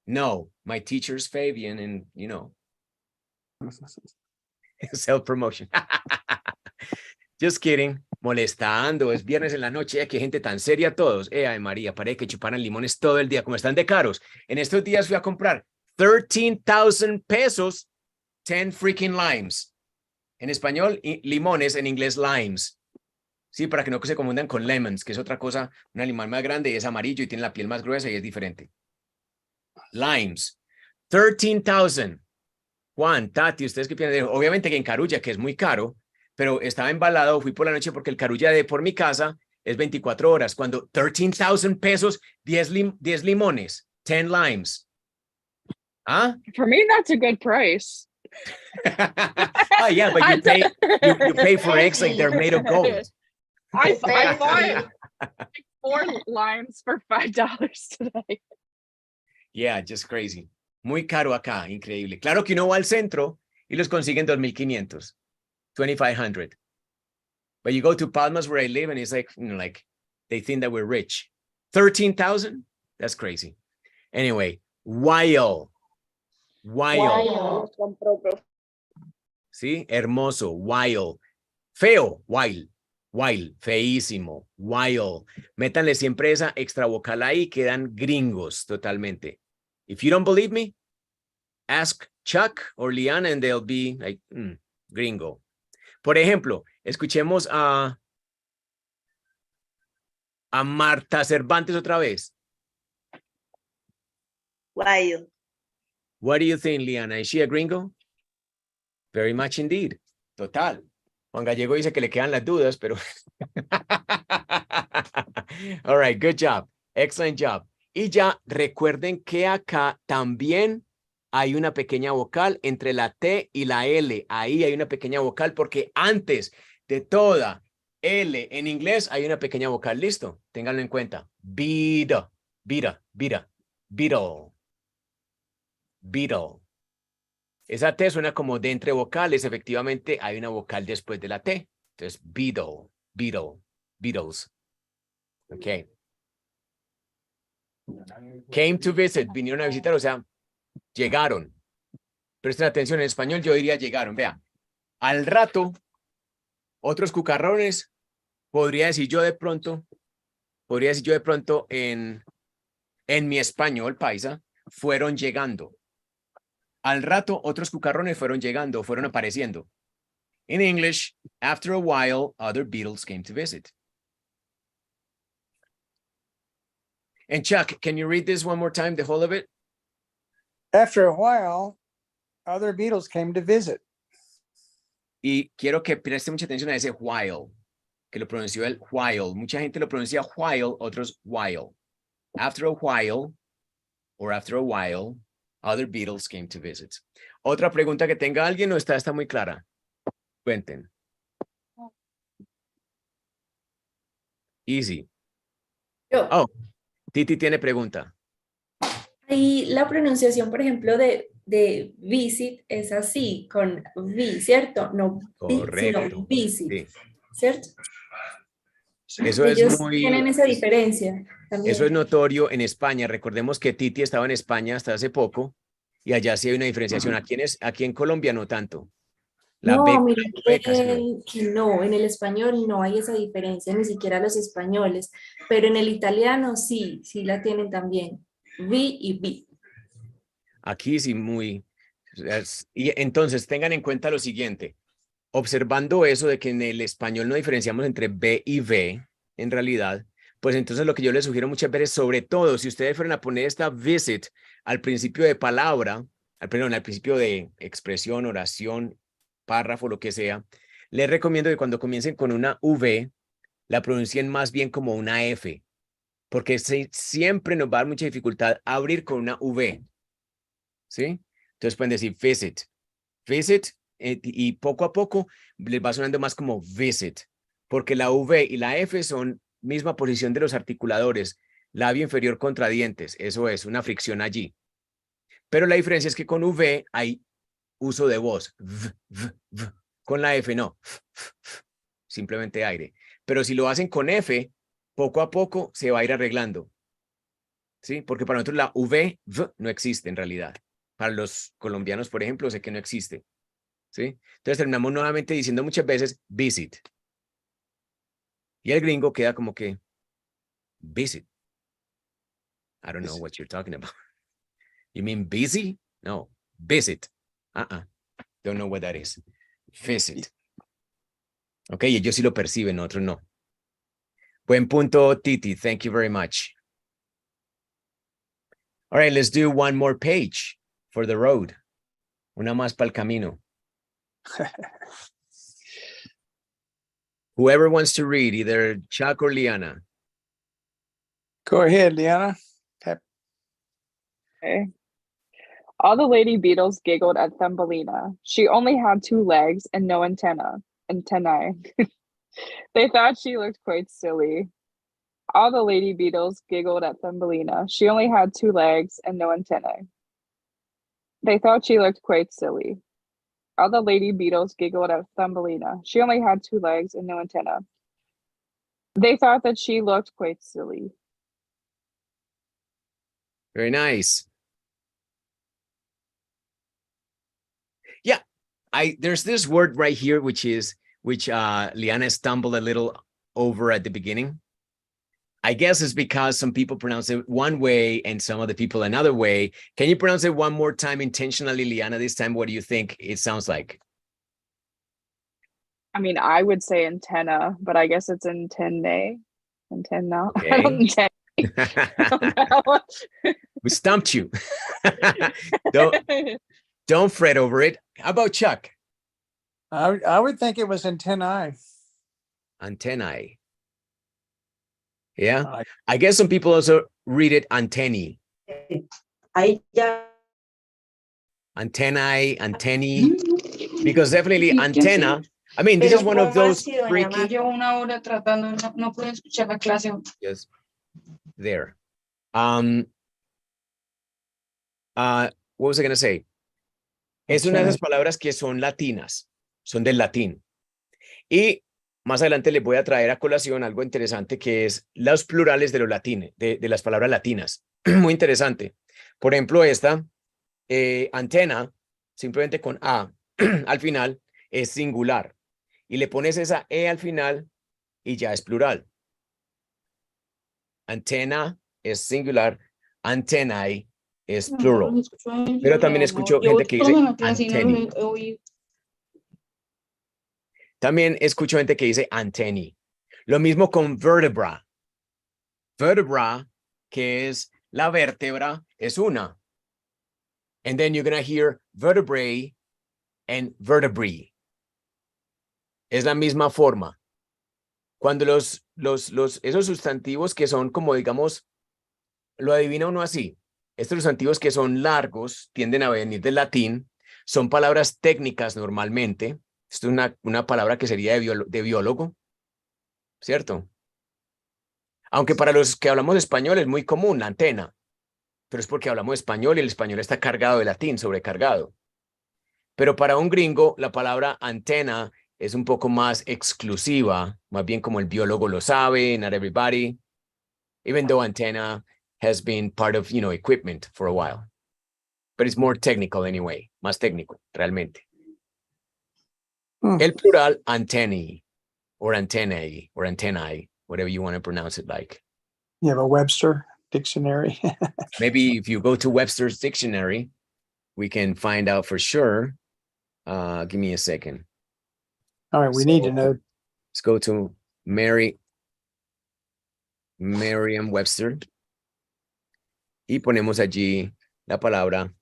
no, my teacher's Fabian and, you know, self-promotion. Just kidding. Molestando, es viernes en la noche, qué gente tan seria todos. Ay, María, parece que chuparan limones todo el día, como están de caros. En estos días fui a comprar 13,000 pesos, 10 freaking limes. En español, limones, en inglés, limes. Sí, para que no se confundan con lemons, que es otra cosa, un limón más grande y es amarillo y tiene la piel más gruesa y es diferente. Limes. 13,000. Juan, Tati, ¿ustedes qué piensan? Obviamente que en Carulla, que es muy caro, pero estaba embalado, fui por la noche porque el Carulla de por mi casa es 24 horas. Cuando 13,000 pesos, 10 limones, 10 limes. ¿Ah? For me, that's a good price. Oh, yeah, but you pay for eggs like they're made of gold. I bought 4 limes for $5 today. Yeah, just crazy. Muy caro acá, increíble. Claro que uno va al centro y los consiguen 2,500, 2,500. But you go to Palmas where I live and it's like, you know, like they think that we're rich. 13,000? That's crazy. Anyway, while. ¿Sí? Hermoso, while. Feo, while. Feísimo, while. Métanle siempre esa extra vocal ahí, quedan gringos totalmente. If you don't believe me, ask Chuck or Liana and they'll be like, gringo. Por ejemplo, escuchemos a Marta Cervantes otra vez. While. What do you think, Liana? Is she a gringo? Very much indeed. Total. Juan Gallego dice que le quedan las dudas, pero... All right, good job. Excellent job. Y ya recuerden que acá también hay una pequeña vocal entre la T y la L. Ahí hay una pequeña vocal porque antes de toda L en inglés hay una pequeña vocal. ¿Listo? Ténganlo en cuenta. Vida, vida, vida, beetle. Beetle. Esa T suena como de entre vocales. Efectivamente, hay una vocal después de la T. Entonces, beetle, beetle, beetles. Ok. Came to visit. Vinieron a visitar, o sea, llegaron. Presten atención, en español yo diría llegaron. Vea, al rato, otros cucarrones, podría decir yo de pronto en mi español paisa, fueron llegando. Al rato, otros cucarrones fueron llegando, fueron apareciendo. In English, after a while, other beetles came to visit. And Chuck, can you read this one more time, the whole of it? After a while, other beetles came to visit. Y quiero que preste mucha atención a ese while, que lo pronunció el while. Mucha gente lo pronuncia while, otros while. After a while, or after a while, other beetles came to visit. Otra pregunta que tenga alguien o está muy clara. Cuenten. Easy. Yo. Oh, Titi tiene pregunta. Y la pronunciación, por ejemplo, de visit es así, con vi, ¿cierto? No vi, Correcto. sino visit, Sí. ¿cierto? Eso es Ellos muy... tienen esa diferencia también. Eso es notorio en España. Recordemos que Titi estaba en España hasta hace poco y allá sí hay una diferenciación. Aquí en Colombia no tanto. La B No, con mira la V casi no. que no, en el español no hay esa diferencia, ni siquiera los españoles, pero en el italiano sí, sí la tienen también. Vi y vi. Aquí sí muy... Y entonces tengan en cuenta lo siguiente. Observando eso de que en el español no diferenciamos entre B y V, en realidad, pues entonces lo que yo les sugiero muchas veces, sobre todo si ustedes fueran a poner esta visit al principio de palabra, al principio de expresión, oración, párrafo, lo que sea, les recomiendo que cuando comiencen con una V, la pronuncien más bien como una F, porque siempre nos va a dar mucha dificultad abrir con una V, ¿sí? Entonces pueden decir visit, visit, y poco a poco les va sonando más como visit, porque la V y la F son misma posición de los articuladores, labio inferior contra dientes, eso es, una fricción allí. Pero la diferencia es que con V hay uso de voz, con la F no, simplemente aire. Pero si lo hacen con F, poco a poco se va a ir arreglando, ¿sí? Porque para nosotros la V no existe en realidad. Para los colombianos, por ejemplo, sé que no existe. ¿Sí? Entonces terminamos nuevamente diciendo muchas veces visit. Y el gringo queda como que visit. I don't know what you're talking about. You mean busy? No, visit. Don't know what that is. Visit. Ok, ellos sí lo perciben, nosotros no. Buen punto, Titi. Thank you very much. All right, let's do one more page for the road. Una más para el camino. Whoever wants to read, either Chuck or Liana. Go ahead, Liana. Okay. All the lady beetles giggled at Thumbelina. She only had 2 legs and no antennae. They thought she looked quite silly. All the lady beetles giggled at Thumbelina. She only had 2 legs and no antennae. They thought she looked quite silly. All the lady beetles giggled at Thumbelina. She only had 2 legs and no antenna. They thought that she looked quite silly. Very nice. Yeah, there's this word right here, which Liana stumbled a little over at the beginning. I guess it's because some people pronounce it one way and some other people another way. Can you pronounce it one more time intentionally, Liana? This time, what do you think it sounds like? I mean, I would say antenna, but I guess it's antennae. Antenna. Okay. I don't know. We stumped you. Don't fret over it. How about Chuck? I would think it was antennae. Antennae. Yeah. I- I guess some people also read it antennae. Ahí ya. Antennae, antennae. Because definitely Sí, yo antenna. sí. I mean, this Pero is one of ¿cómo those así, doña freaky. Mar? Yo una hora tratando, no puedo escuchar la clase. Yes. There. What was I going to say? Es una de esas palabras que son latinas, son del latín. Y más adelante les voy a traer a colación algo interesante que es los plurales de los latines, de las palabras latinas. Muy interesante. Por ejemplo, esta, antena, simplemente con A al final, es singular. Y le pones esa E al final y ya es plural. Antena es singular, antennae es plural. Pero también escucho gente que dice antennae. También escucho gente que dice antennae. Lo mismo con vertebra. Vertebra, que es la vértebra, es una. And then you're going to hear vertebrae and vertebrae. Es la misma forma. Cuando esos sustantivos que son como, digamos, lo adivina uno así. Estos sustantivos que son largos, tienden a venir del latín, son palabras técnicas normalmente. Esto es una palabra que sería de biólogo, ¿cierto? Aunque para los que hablamos español es muy común la antena, pero es porque hablamos español y el español está cargado de latín, sobrecargado. Pero para un gringo, la palabra antena es un poco más exclusiva, más bien como el biólogo lo sabe, not everybody, even though antenna has been part of, equipment for a while. But it's more technical anyway, más técnico, realmente. El plural, antennae, or antennae, or antennae, whatever you want to pronounce it like. You have a Webster dictionary. Maybe if you go to Webster's dictionary, we can find out for sure. Give me a second. All right, we need to know. Let's go to Merriam-Webster y ponemos allí la palabra.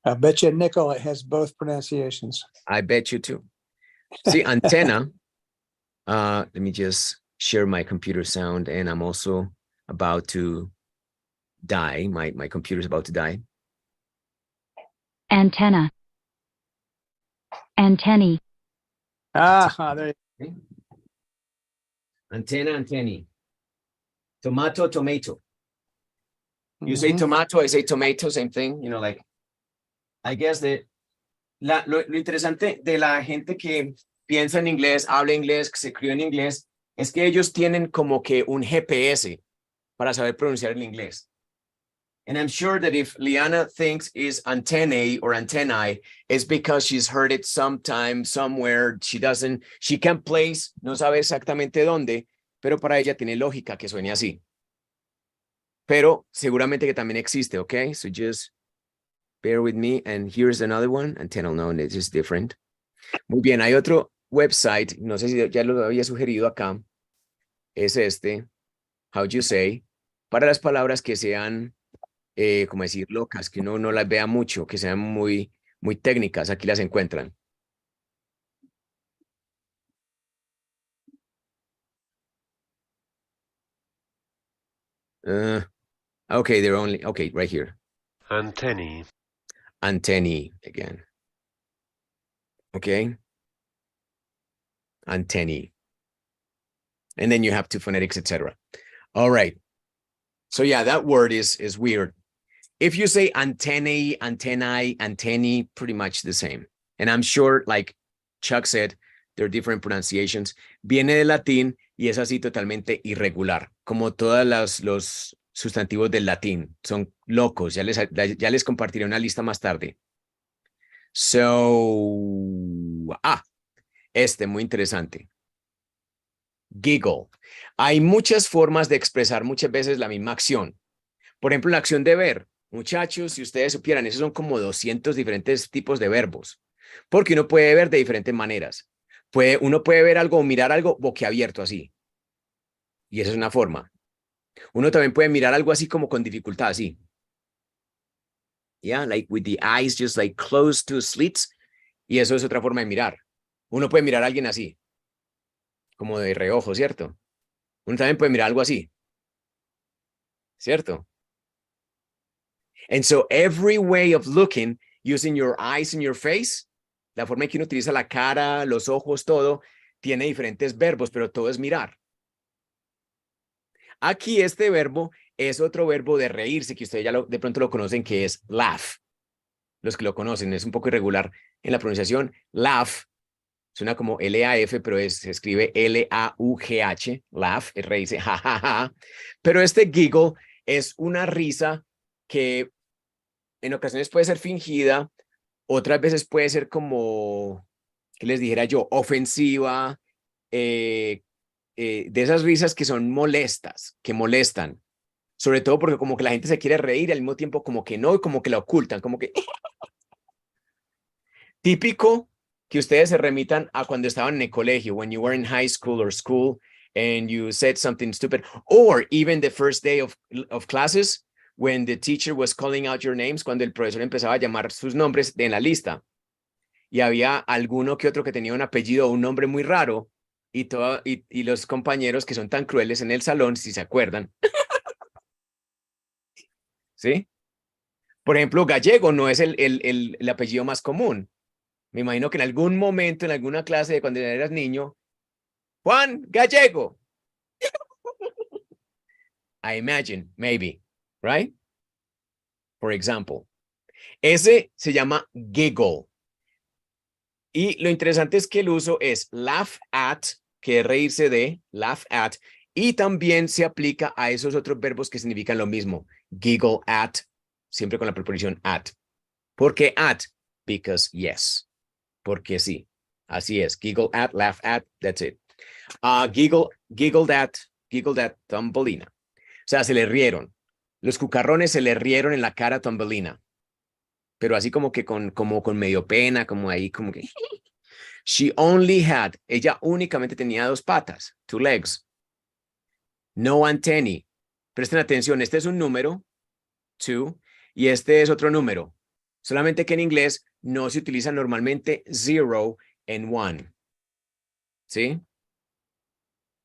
I bet you nickel it has both pronunciations. I bet you too. See, antenna. Let me just share my computer sound, and I'm also about to die. My computer's about to die. Antenna. Antennae. There Okay. Antenna, antennae. Tomato, tomato. You say tomato, I say tomato, same thing. Like, I guess that lo interesante de la gente que piensa en inglés, habla inglés, que se crió en inglés, es que ellos tienen como que un GPS para saber pronunciar el inglés. And I'm sure that if Liana thinks is antennae or antennae, it's because she's heard it sometime, somewhere. She can't place, no sabe exactamente dónde, pero para ella tiene lógica que suene así. Pero seguramente que también existe, okay? So just bear with me. And here's another one. Antenna, no, it's just different. Muy bien, hay otro website, no sé si ya lo había sugerido acá. Es este, how do you say, para las palabras que sean, como decir, locas, que uno no las vea mucho, que sean muy, muy técnicas, aquí las encuentran. Okay, okay, right here. Antennae. Antennae again. Okay. Antennae. And then you have two phonetics, etc. All right. So yeah, that word is weird. If you say antennae, antennae, antennae, pretty much the same. And I'm sure, like Chuck said, there are different pronunciations. Viene del latín y es así totalmente irregular, como todos los sustantivos del latín. Son locos. Ya les compartiré una lista más tarde. So, muy interesante. Giggle. Hay muchas formas de expresar muchas veces la misma acción. Por ejemplo, la acción de ver. Muchachos, si ustedes supieran, esos son como 200 diferentes tipos de verbos. Porque uno puede ver de diferentes maneras. Uno puede ver algo o mirar algo boquiabierto así. Y esa es una forma. Uno también puede mirar algo así como con dificultad, así. Yeah, like with the eyes just like close to slits. Y eso es otra forma de mirar. Uno puede mirar a alguien así, como de reojo, ¿cierto? Uno también puede mirar algo así, ¿cierto? And so every way of looking, using your eyes and your face, la forma en que uno utiliza la cara, los ojos, todo, tiene diferentes verbos, pero todo es mirar. Aquí este verbo es otro verbo de reírse, que ustedes ya de pronto lo conocen, que es laugh. Los que lo conocen, es un poco irregular en la pronunciación. Laugh, suena como L-A-F, pero se escribe L-A-U-G-H. Laugh, es reírse, jajaja. Pero este giggle es una risa que en ocasiones puede ser fingida, otras veces puede ser como, ¿qué les dijera yo? Ofensiva, de esas risas que son molestas, que molestan. Sobre todo porque como que la gente se quiere reír y al mismo tiempo como que no, y como que la ocultan, como que... Típico que ustedes se remitan a cuando estaban en el colegio, when you were in high school or school and you said something stupid, or even the first day of classes, when the teacher was calling out your names, cuando el profesor empezaba a llamar sus nombres en la lista. Y había alguno que otro que tenía un apellido o un nombre muy raro, y los compañeros que son tan crueles en el salón, si se acuerdan. ¿Sí? Por ejemplo, Gallego no es el apellido más común. Me imagino que en algún momento, en alguna clase de cuando eras niño, Juan Gallego. I imagine, maybe, right? For example. Ese se llama giggle. Y lo interesante es que el uso es laugh at, que es reírse de, laugh at, y también se aplica a esos otros verbos que significan lo mismo. Giggle at, siempre con la preposición at. ¿Por qué at? Because yes. Porque sí. Así es. Giggle at, laugh at, that's it. Giggled at Thumbelina. O sea, se le rieron. Los cucarrones se le rieron en la cara a Thumbelina. Pero así como que como con medio pena, como ahí, como que... She only had, ella únicamente tenía 2 patas, 2 legs. No antennae. Presten atención, este es un número, 2, y este es otro número. Solamente que en inglés no se utiliza normalmente 0 and 1. ¿Sí?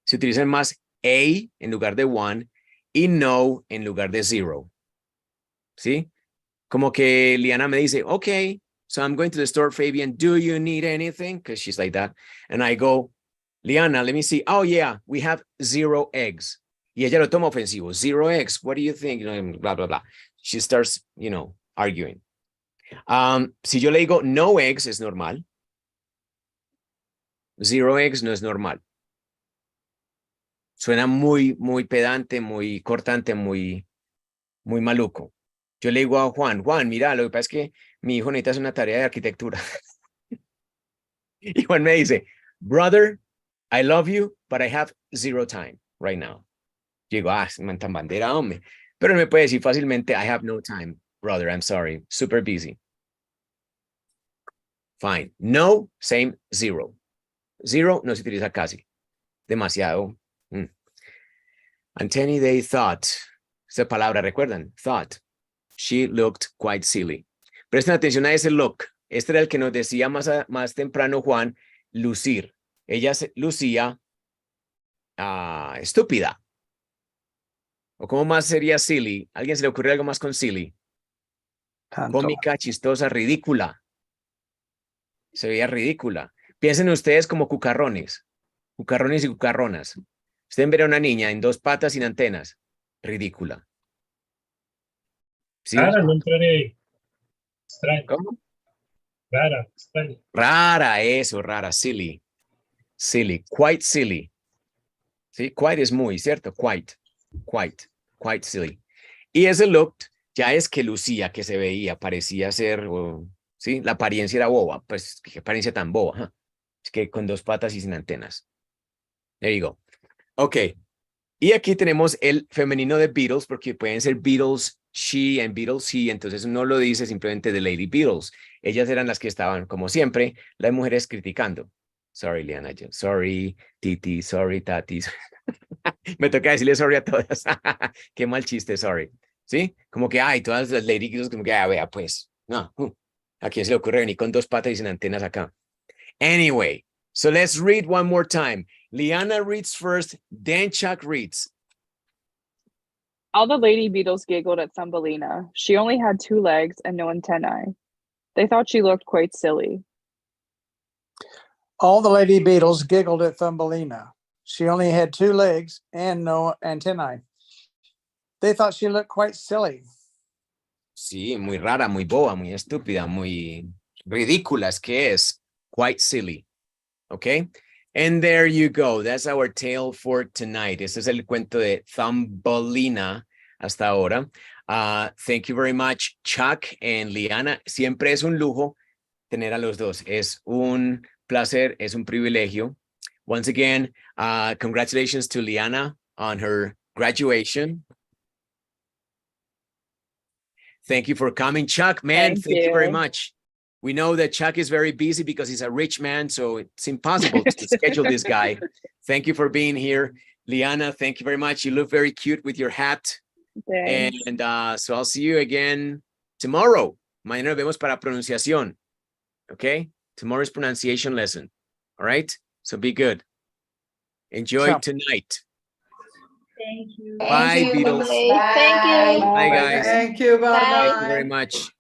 Se utilizan más a en lugar de 1 y no en lugar de 0. ¿Sí? Como que Liana me dice, okay, so I'm going to the store, Fabian, do you need anything? Because she's like that. And I go, Liana, let me see. Oh, yeah, we have 0 eggs. Y ella lo toma ofensivo. 0 eggs, what do you think? You know, blah, blah, blah. She starts, you know, arguing. Si yo le digo no eggs, es normal. 0 eggs no es normal. Suena muy, muy pedante, muy cortante, muy maluco. Yo le digo a Juan, mira, lo que pasa es que mi hijo necesita hacer una tarea de arquitectura. Y Juan me dice, brother, I love you, but I have 0 time right now. Yo digo, man tan bandera, hombre. Pero él me puede decir fácilmente, I have no time, brother, I'm sorry, super busy. Fine. No, same, 0. 0 no se utiliza casi. Demasiado. Anthony, they thought. Esa palabra, ¿recuerdan? Thought. She looked quite silly. Presten atención a ese look. Este era el que nos decía más temprano Juan, lucir. Ella se lucía estúpida. ¿O cómo más sería silly? ¿A alguien se le ocurrió algo más con silly? Tanto. Cómica, chistosa, ridícula. Se veía ridícula. Piensen ustedes como cucarrones. Cucarrones y cucarronas. Ustedes ven a una niña en 2 patas sin antenas. Ridícula. ¿Sí? Rara, no entraré ahí. Extraño. ¿Cómo? Rara, extraño. Rara, eso, rara, silly. Silly, quite silly. ¿Sí? Quite es muy, ¿cierto? Quite silly. Y ese look ya es que lucía, que se veía, parecía ser, ¿sí? La apariencia era boba, pues qué apariencia tan boba. ¿Huh? Es que con 2 patas y sin antenas. There you go. Ok. Y aquí tenemos el femenino de Beatles, porque pueden ser Beatles, she and Beatles, he, entonces no lo dice simplemente de Lady Beatles. Ellas eran las que estaban, como siempre, las mujeres criticando. Sorry, Liana, sorry, Titi, sorry, Tati. Me toca decirle sorry a todas. Qué mal chiste, sorry. ¿Sí? Como que, todas las Lady Beatles, como que, vea, pues, no. ¿A quién se le ocurre venir con 2 patas y sin antenas acá? Anyway, so let's read one more time. Liana reads first, then Chuck reads. All the lady beetles giggled at Thumbelina. She only had 2 legs and no antennae. They thought she looked quite silly. All the lady beetles giggled at Thumbelina. She only had 2 legs and no antennae. They thought she looked quite silly. Sí, muy rara, muy boba, muy estúpida, muy ridícula, es que es quite silly. Okay? And there you go. That's our tale for tonight. Este es el cuento de Thumbelina hasta ahora. Thank you very much, Chuck and Liana. Siempre es un lujo tener a los dos. Es un placer, es un privilegio. Once again, congratulations to Liana on her graduation. Thank you for coming, Chuck. Man, thank you very much. We know that Chuck is very busy because he's a rich man, so it's impossible to schedule this guy. Thank you for being here. Liana, thank you very much. You look very cute with your hat. Thanks. And so I'll see you again tomorrow. Mañana nos vemos para pronunciación. Okay? Tomorrow's pronunciation lesson. All right? So be good. Enjoy Ciao. tonight. Thank you. Bye, Beatles. Thank you. Bye, guys. Thank you, bye-bye. Thank you very much.